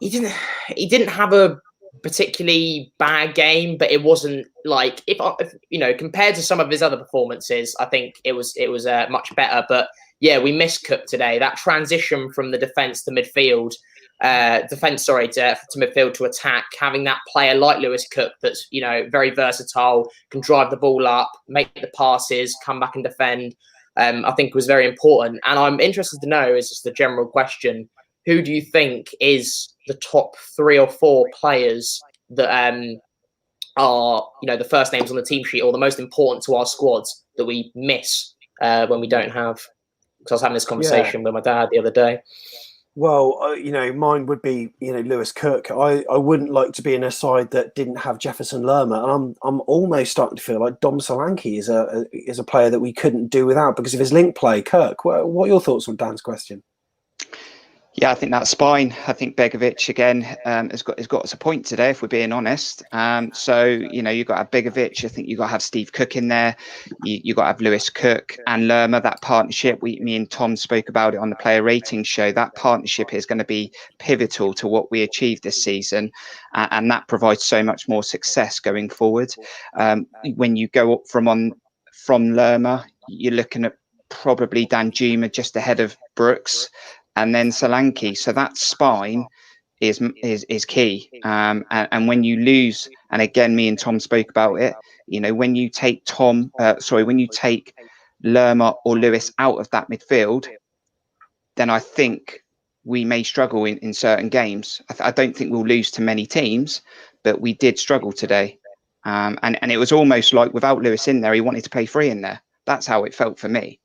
S12: he didn't have a particularly bad game, but it wasn't like if compared to some of his other performances, I think it was much better. But yeah, we missed Cook today. That transition from the defense to midfield, to midfield to attack, having that player like Lewis Cook that's very versatile, can drive the ball up, make the passes, come back and defend. I think was very important. And I'm interested to know, is just the general question, who do you think is the top 3 or 4 players that are, the first names on the team sheet or the most important to our squads that we miss when we don't have. Because I was having this conversation with my dad the other day.
S2: Well, mine would be, Lewis Kirk. I wouldn't like to be in a side that didn't have Jefferson Lerma, and I'm almost starting to feel like Dom Solanke is a player that we couldn't do without because of his link play. Kirk, what are your thoughts on Dan's question?
S10: Yeah, I think that's fine. I think Begovic again has got us a point today, if we're being honest. So you've got to have Begovic. I think you've got to have Steve Cook in there. You've got to have Lewis Cook and Lerma. That partnership, me and Tom spoke about it on the player ratings show. That partnership is going to be pivotal to what we achieve this season, and that provides so much more success going forward. When you go up from Lerma, you're looking at probably Danjuma just ahead of Brooks, and then Solanke. So that spine is key. And when you lose, and again, me and Tom spoke about it, when you take when you take Lerma or Lewis out of that midfield, then I think we may struggle in certain games. I don't think we'll lose to many teams, but we did struggle today. And it was almost like without Lewis in there, he wanted to play free in there. That's how it felt for me.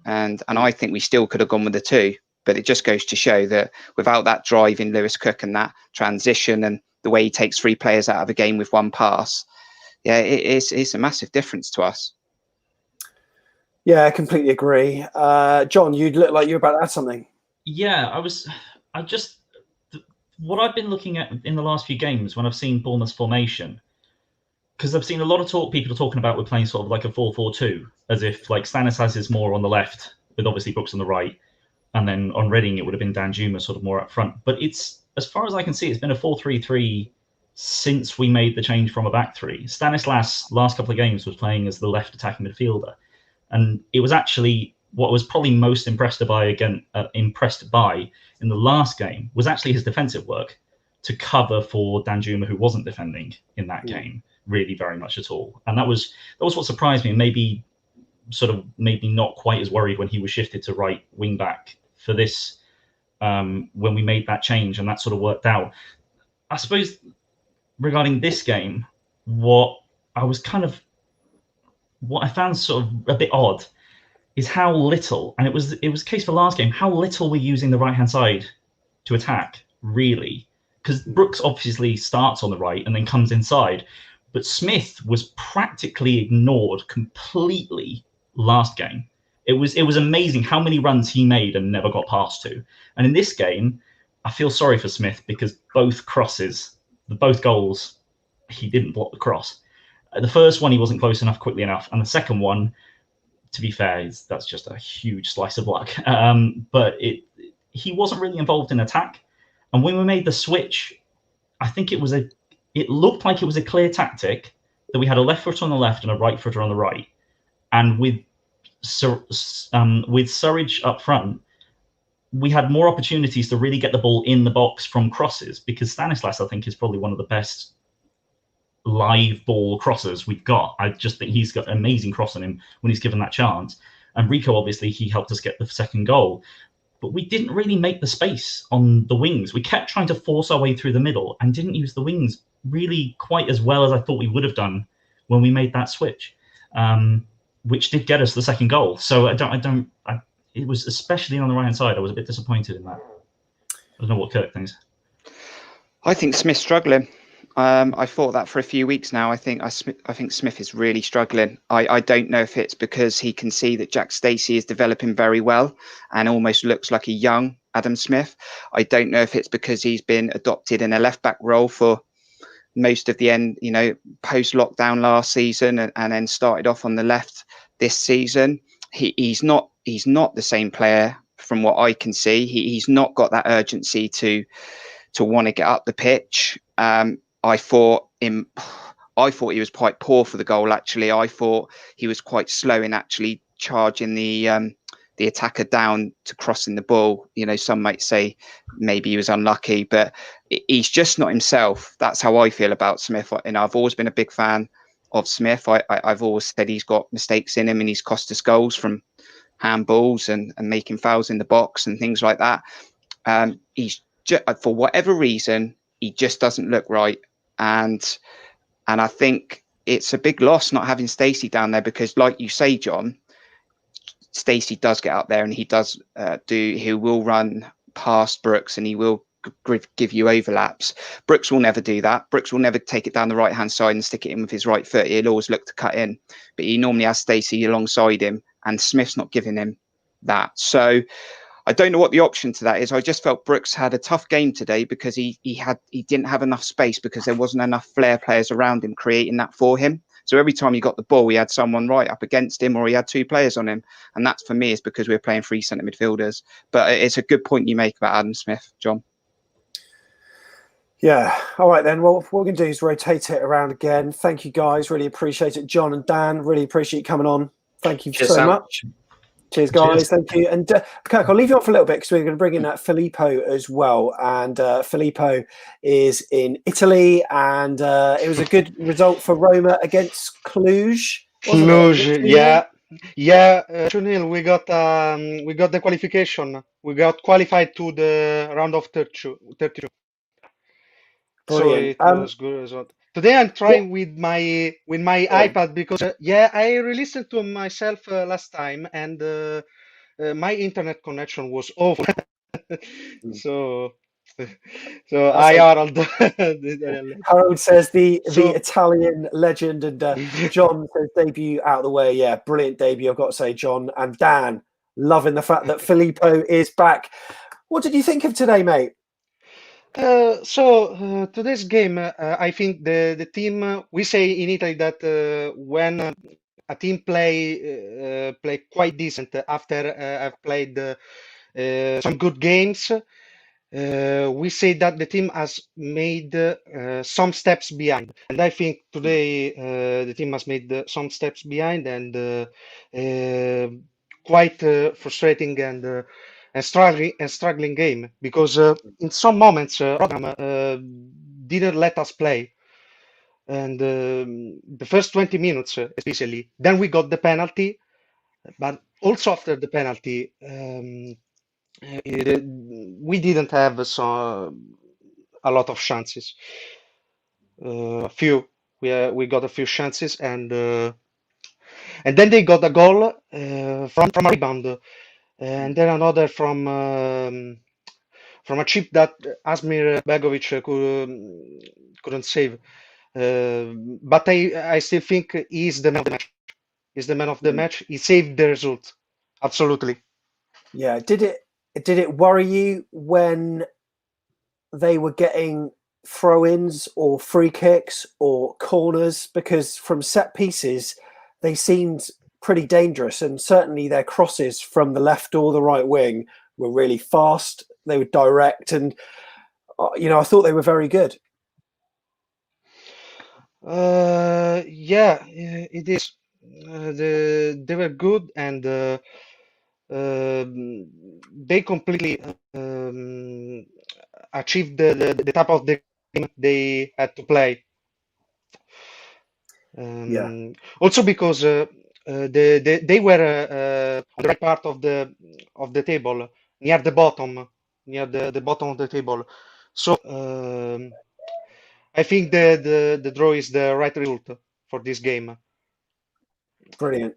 S10: And I think we still could have gone with the two. But it just goes to show that without that drive in Lewis Cook and that transition and the way he takes 3 players out of a game with 1 pass, it's a massive difference to us.
S2: Yeah, I completely agree. John, you look like you're about to add something.
S11: Yeah, what I've been looking at in the last few games when I've seen Bournemouth's formation, because I've seen a lot of people talking about we're playing sort of like a 4-4-2, as if like Stanislas is more on the left with obviously Brooks on the right. And then on Reading, it would have been Danjuma sort of more up front. But it's, as far as I can see, it's been a 4-3-3 since we made the change from a back 3. Stanislas, last couple of games, was playing as the left attacking midfielder. And it was actually what I was probably most impressed by in the last game was actually his defensive work to cover for Danjuma, who wasn't defending in that game really very much at all. And that was what surprised me, and maybe made me not quite as worried when he was shifted to right wing back for this, when we made that change, and that sort of worked out. I suppose regarding this game, what I found sort of a bit odd is how little, and it was the case for last game, how little we're using the right hand side to attack, really. Because Brooks obviously starts on the right and then comes inside, but Smith was practically ignored completely last game. It was amazing how many runs he made and never got past to. And in this game, I feel sorry for Smith because both goals, he didn't block the cross. The first one, he wasn't close enough, quickly enough. And the second one, to be fair, that's just a huge slice of luck. But he wasn't really involved in attack. And when we made the switch, I think it looked like it was a clear tactic that we had a left footer on the left and a right footer on the right. And with Surridge up front, we had more opportunities to really get the ball in the box from crosses, because Stanislas, I think, is probably one of the best live ball crossers we've got. I just think he's got an amazing cross on him when he's given that chance. And Rico, obviously, he helped us get the second goal. But we didn't really make the space on the wings. We kept trying to force our way through the middle and didn't use the wings really quite as well as I thought we would have done when we made that switch. Which did get us the second goal. So it was, especially on the right hand side, I was a bit disappointed in that. I don't know what Kirk thinks.
S10: I think Smith's struggling. I thought that for a few weeks now. I think Smith is really struggling. I don't know if it's because he can see that Jack Stacey is developing very well and almost looks like a young Adam Smith. I don't know if it's because he's been adopted in a left back role for most of the end, post lockdown last season, and then started off on the left this season. He's not the same player from what I can see. He's not got that urgency to want to get up the pitch. I thought he was quite poor for the goal. Actually, I thought he was quite slow in actually charging the attacker down to crossing the ball. Some might say maybe he was unlucky, but he's just not himself. That's how I feel about Smith. And I've always been a big fan of Smith. I've always said he's got mistakes in him, and he's cost us goals from handballs and making fouls in the box and things like that. He's just, for whatever reason, he just doesn't look right. And And I think it's a big loss not having Stacey down there because, like you say, John, Stacey does get up there and he will run past Brooks and he will give you overlaps. Brooks will never do that. Brooks will never take it down the right-hand side and stick it in with his right foot. He'll always look to cut in. But he normally has Stacey alongside him and Smith's not giving him that. So I don't know what the option to that is. I just felt Brooks had a tough game today because he didn't have enough space because there wasn't enough flair players around him creating that for him. So every time he got the ball, he had someone right up against him or he had two players on him. And that's, for me, is because we're playing three centre midfielders. But it's a good point you make about Adam Smith, John.
S2: Yeah. All right, then. Well, what we're going to do is rotate it around again. Thank you, guys. Really appreciate it. John and Dan, really appreciate you coming on. Thank you so much. Cheers, guys. Cheers. Thank you. And Kirk, I'll leave you on for a little bit because we're going to bring in Filippo as well. And Filippo is in Italy, and it was a good result for Roma against Cluj.
S13: Cluj, yeah. 2-0. We got the qualification. We got qualified to the round of 32.
S2: Brilliant.
S13: So it was good result. Today I'm trying with my iPad because I released it to myself last time and my internet connection was awful. so I Harold.
S2: Harold says the Italian legend, and John says debut out of the way. Yeah, brilliant debut, I've got to say, John. And Dan, loving the fact that Filippo is back. What did you think of today, mate?
S13: Today's game, I think the team, we say in Italy that when a team play quite decent after I've played some good games, we say that the team has made some steps behind. And I think today the team has made some steps behind and quite frustrating and struggling game because in some moments Rotherham didn't let us play, and the first 20 minutes especially. Then we got the penalty, but also after the penalty we didn't have a lot of chances. We got a few chances, and then they got a goal from a rebound. And then another from a chip that Asmir Begovic couldn't save. But I still think he's the man of the match. He's the man of the match. He saved the result. Absolutely.
S2: Yeah. Did it worry you when they were getting throw-ins or free kicks or corners? Because from set pieces, they seemed pretty dangerous, and certainly their crosses from the left or the right wing were really fast. They were direct, and I thought they were very good.
S13: Yeah, it is. They were good, and they completely achieved the type of the game they had to play. Also because they were on the right part of the table, near the bottom of the table. So I think the draw is the right result for this game.
S2: Brilliant.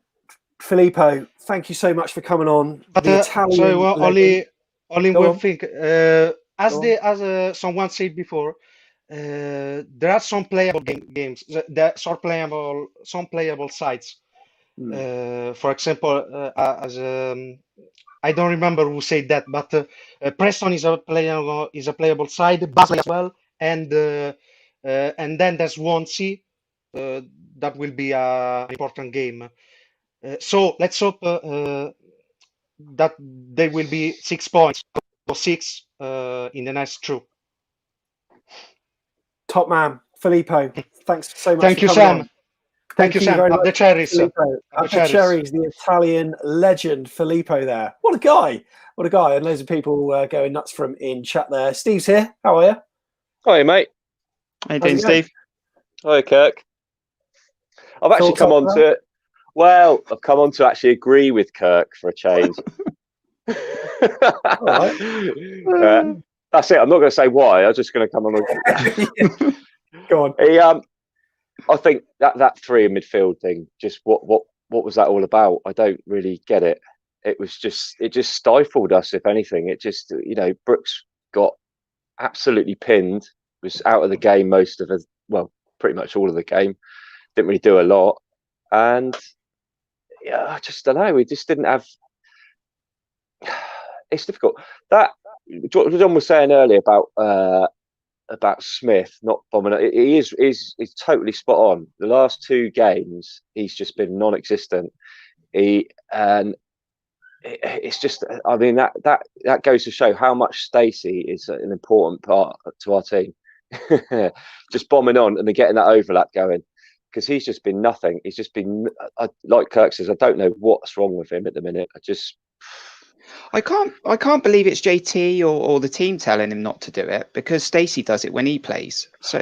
S2: Filippo, thank you so much for coming on.
S13: But only one thing. As someone said before, there are some playable games, some playable sides. For example, I don't remember who said that, but Preston is a playable side, Basley as well, and then there's Swansea. That will be an important game. So let's hope that there will be 6 points or 6 in the next two.
S2: Top man, Filippo. Thanks so much.
S13: Thank you, Sam. Thank you, Sam. Up the Cherries.
S2: Up the Cherries, the Italian legend, Filippo there. What a guy. What a guy. And loads of people going nuts from in chat there. Steve's here. How are you?
S14: Hi, mate.
S10: How you doing, Steve?
S14: Hi, Kirk. I've actually come on to it. Well, I've come on to actually agree with Kirk for a change.
S2: All right.
S14: That's it. I'm not going to say why. I'm just going to come on.
S2: Go on.
S14: I think that three in midfield thing, just what was that all about? I don't really get it. It just stifled us. If anything, it just, Brooks got absolutely pinned, was out of the game most of it. Well, pretty much all of the game. Didn't really do a lot, and yeah, I just don't know. We just didn't have. It's difficult. That John was saying earlier about Smith not bombing. He is totally spot on. The last 2 games, he's just been non-existent. It's just, I mean, that goes to show how much Stacey is an important part to our team. Just bombing on and then getting that overlap going, because he's just been nothing. He's just been, like Kirk says, I don't know what's wrong with him at the minute.
S10: I can't believe it's JT or the team telling him not to do it, because Stacey does it when he plays. So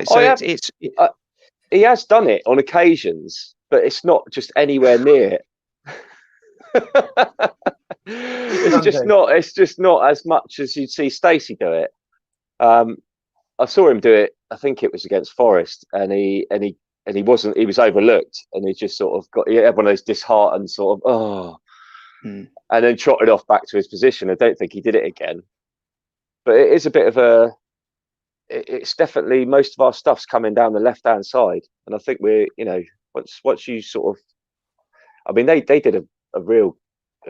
S14: he has done it on occasions, but it's not just anywhere near it. It's just not as much as you'd see Stacey do it. I saw him do it. I think it was against Forest, and he was overlooked, and he just sort of he had one of those disheartened sort of and then trotted off back to his position. I don't think he did it again, but it is a bit of it's definitely most of our stuff's coming down the left hand side, and I think we're, once you sort of, I mean, they did a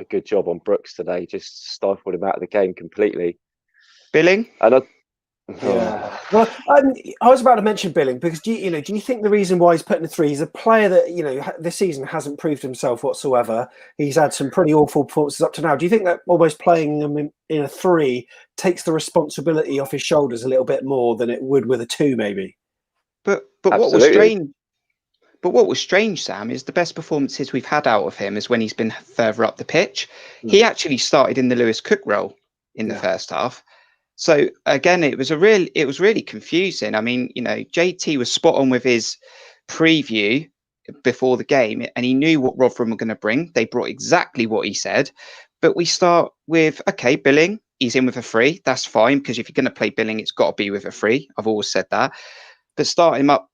S14: good job on Brooks today, just stifled him out of the game completely.
S10: Billing,
S14: and
S2: Yeah. Well, I was about to mention Billing, because do you think the reason why he's putting the 3? He's a player that this season hasn't proved himself whatsoever. He's had some pretty awful performances up to now. Do you think that almost playing him in a 3 takes the responsibility off his shoulders a little bit more than it would with a 2, maybe?
S10: But what was strange? But what was strange, Sam, is the best performances we've had out of him is when he's been further up the pitch. He actually started in the Lewis Cook role in the first half. So again, it was really confusing. I mean, JT was spot on with his preview before the game, and he knew what Rotherham were going to bring. They brought exactly what he said. But we start with, okay, Billing, he's in with a 3. That's fine, because if you're going to play Billing, it's got to be with a 3. I've always said that. But start him up,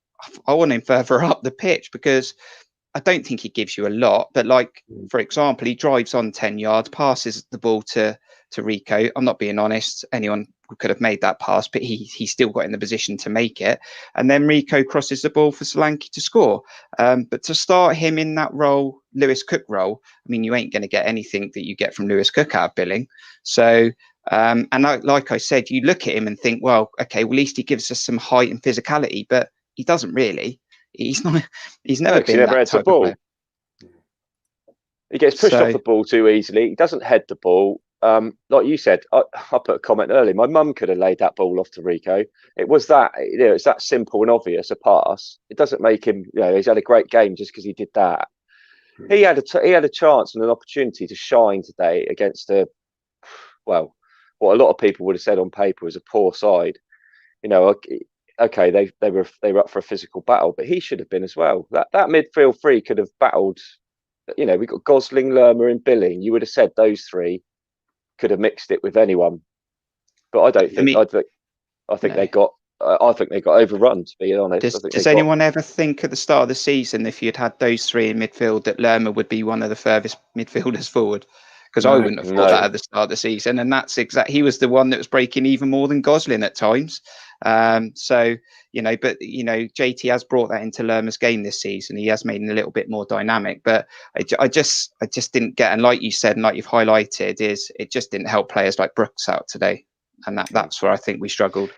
S10: I want him further up the pitch, because I don't think he gives you a lot. But for example, he drives on 10 yards, passes the ball to Rico. I'm not being honest. Anyone could have made that pass, but he still got in the position to make it. And then Rico crosses the ball for Solanke to score. But to start him in that role, Lewis Cook role, I mean, you ain't going to get anything that you get from Lewis Cook out of Billing. So, and like I said, you look at him and think, well, okay, well, at least he gives us some height and physicality, but he doesn't really. He's never been that type of player.
S14: He gets pushed off the ball too easily. He doesn't head the ball. Like you said, I put a comment earlier. My mum could have laid that ball off to Rico. It was that, it's that simple and obvious a pass. It doesn't make him, he's had a great game just because he did that. He had a chance and an opportunity to shine today against what a lot of people would have said on paper was a poor side. Okay, they were up for a physical battle, but he should have been as well. That midfield 3 could have battled. We got Gosling, Lerma, and Billing. You would have said those 3 could have mixed it with anyone, but I don't think. I think they got overrun. To be honest,
S10: does anyone ever think at the start of the season, if you'd had those 3 in midfield, that Lerma would be one of the furthest midfielders forward? Because I wouldn't have thought that at the start of the season, and that's he was the one that was breaking even more than Gosling at times. So JT has brought that into Lerma's game this season. He has made it a little bit more dynamic, but I just didn't get, and like you said, and like you've highlighted, is it just didn't help players like Brooks out today, and that's where I think we struggled.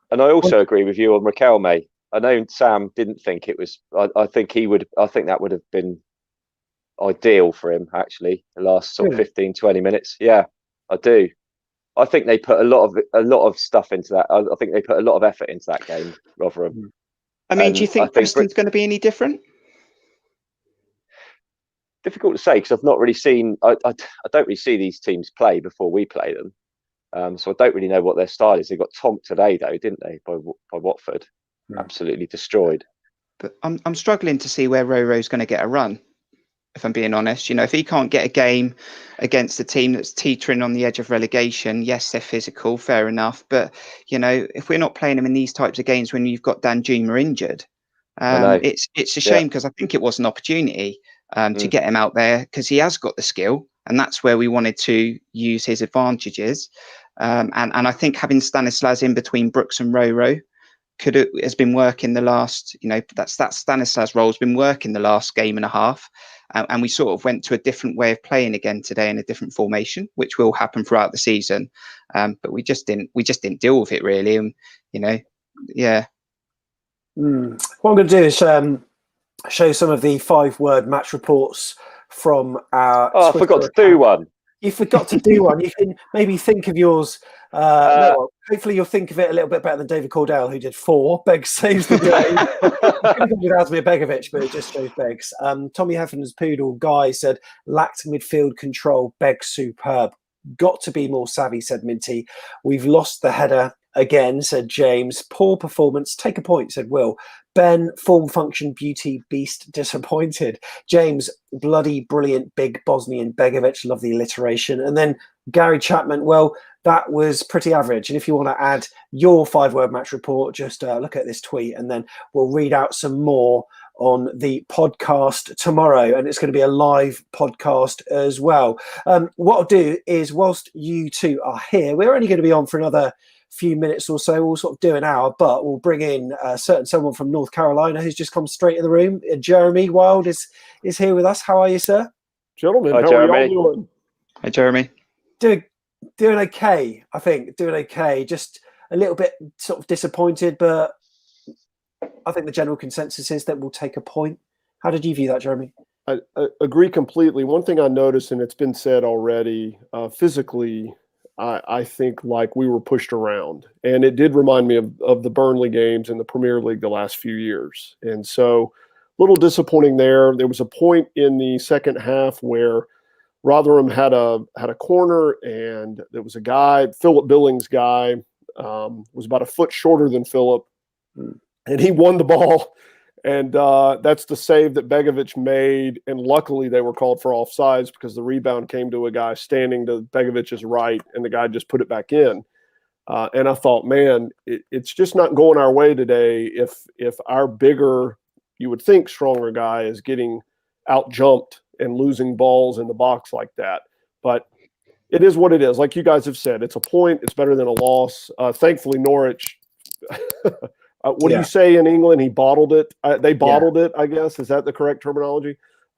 S14: And I also agree with you on Riquelme. I know Sam didn't think it was. I think he would. I think that would have been ideal for him, actually, the last sort of 15-20 minutes. Yeah, I do. I think they put a lot of stuff into that. I think they put a lot of effort into that game, Rotherham.
S10: I mean, do you think Preston's going to be any different?
S14: Difficult to say, because I've not really seen. I don't really see these teams play before we play them, so I don't really know what their style is. They got tonked today, though, didn't they, by Watford? Absolutely destroyed.
S10: But I'm struggling to see where Roro's going to get a run, if I'm being honest. If he can't get a game against a team that's teetering on the edge of relegation, yes, they're physical, fair enough. But, if we're not playing him in these types of games when you've got Danjuma injured, It's a shame because I think it was an opportunity to get him out there because he has got the skill, and that's where we wanted to use his advantages. And I think having Stanislas in between Brooks and Roro has been working the last, that Stanislas role has been working the last game and a half. And we sort of went to a different way of playing again today in a different formation, which will happen throughout the season. But we just didn't deal with it really. And, yeah.
S2: What I'm going to do is show some of the 5-word match reports from our.
S14: Oh, I forgot to do one.
S2: You forgot to do one. You can maybe think of yours. No, hopefully, you'll think of it a little bit better than David Cordell, who did 4. Beggs saves the game. With Asmir Begovic, but it just shows Beggs. Tommy Heffern's Poodle Guy said lacked midfield control. Beggs superb. Got to be more savvy, said Minty. We've lost the header again, said James. Poor performance. Take a point, said Will. Ben, form, function, beauty, beast, disappointed. James, bloody brilliant, big Bosnian Begovic. Love the alliteration. And then Gary Chapman, well, that was pretty average. And if you want to add your 5-word match report, just look at this tweet and then we'll read out some more on the podcast tomorrow. And it's going to be a live podcast as well. What I'll do is, whilst you two are here, we're only going to be on for another few minutes or so. We'll sort of do an hour, but we'll bring in someone from North Carolina who's just come straight in the room. Jeremy Wild is here with us. How are you, sir?
S15: Gentlemen,
S14: Hi,
S15: how
S14: Jeremy.
S15: are y'all doing?
S10: Hi, Jeremy.
S2: Doing okay, I think. Doing okay. Just a little bit sort of disappointed, but I think the general consensus is that we'll take a point. How did you view that, Jeremy?
S15: I agree completely. One thing I noticed, and it's been said already, physically, I think like we were pushed around. And it did remind me of the Burnley games in the Premier League the last few years. And so a little disappointing there. There was a point in the second half where Rotherham had a corner, and there was a guy, Philip Billings' guy, was about a foot shorter than Philip, and he won the ball. And that's the save that Begovic made. And luckily they were called for offsides because the rebound came to a guy standing to Begovic's right, and the guy just put it back in. And I thought, man, it's just not going our way today if our bigger, you would think stronger guy is getting out-jumped and losing balls in the box like that. But it is what it is. Like you guys have said, it's a point. It's better than a loss. Thankfully, Norwich what do you say in England? He bottled it. They bottled it, I guess. Is that the correct terminology?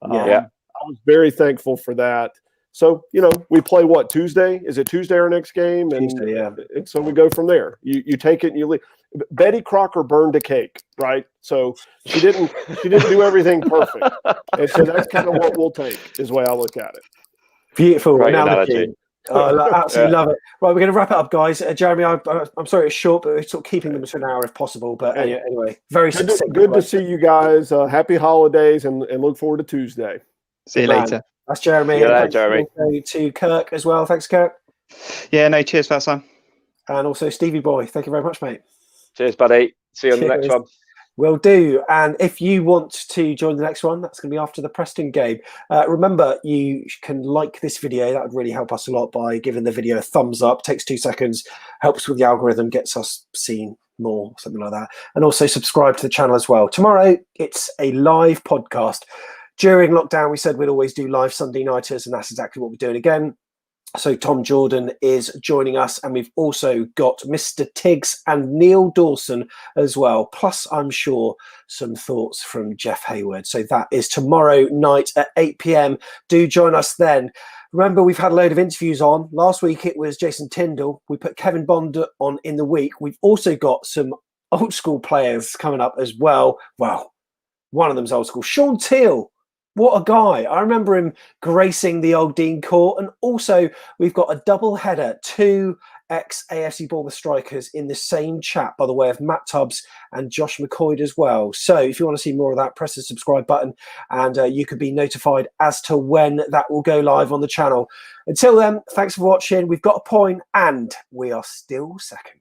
S14: Yeah.
S15: I was very thankful for that. So, we play what, Tuesday? Is it Tuesday our next game? And,
S2: Tuesday, yeah.
S15: And so we go from there. You take it and you leave. Betty Crocker burned a cake, right? So she didn't do everything perfect. And so that's kind of what we'll take, is the way I look at it.
S2: Beautiful
S14: Great
S2: analogy.
S14: analogy.
S2: I absolutely love it. Right, we're going to wrap it up, guys. Jeremy, I'm sorry it's short, but we're sort of keeping them to an hour if possible. But anyway, very succinct.
S15: Good to see you guys. Happy holidays, and look forward to Tuesday.
S10: See you later.
S2: That's Jeremy.
S14: See you later, Jeremy.
S2: To Kirk as well. Thanks, Kirk.
S10: Yeah, no, cheers for that, Sam.
S2: And also Stevie Boy. Thank you very much, mate.
S14: Cheers, buddy. See you on the next one.
S2: Will do. And if you want to join the next one, that's going to be after the Preston game. Remember, you can like this video. That would really help us a lot by giving the video a thumbs up. Takes 2 seconds, helps with the algorithm, gets us seen more, something like that. And also subscribe to the channel as well. Tomorrow, it's a live podcast. During lockdown, we said we'd always do live Sunday nighters, and that's exactly what we're doing again. So Tom Jordan is joining us, and we've also got Mr. Tiggs and Neil Dawson as well. Plus, I'm sure, some thoughts from Jeff Hayward. So that is tomorrow night at 8 p.m. Do join us then. Remember, we've had a load of interviews on. Last week, it was Jason Tyndall. We put Kevin Bond on in the week. We've also got some old school players coming up as well. Well, one of them's old school. Sean Teal. What a guy. I remember him gracing the old Dean Court. And also, we've got a double header, 2 ex-AFC Bournemouth strikers in the same chat, by the way of Matt Tubbs and Josh McCoy as well. So if you want to see more of that, press the subscribe button, and you can be notified as to when that will go live on the channel. Until then, thanks for watching. We've got a point, and we are still second.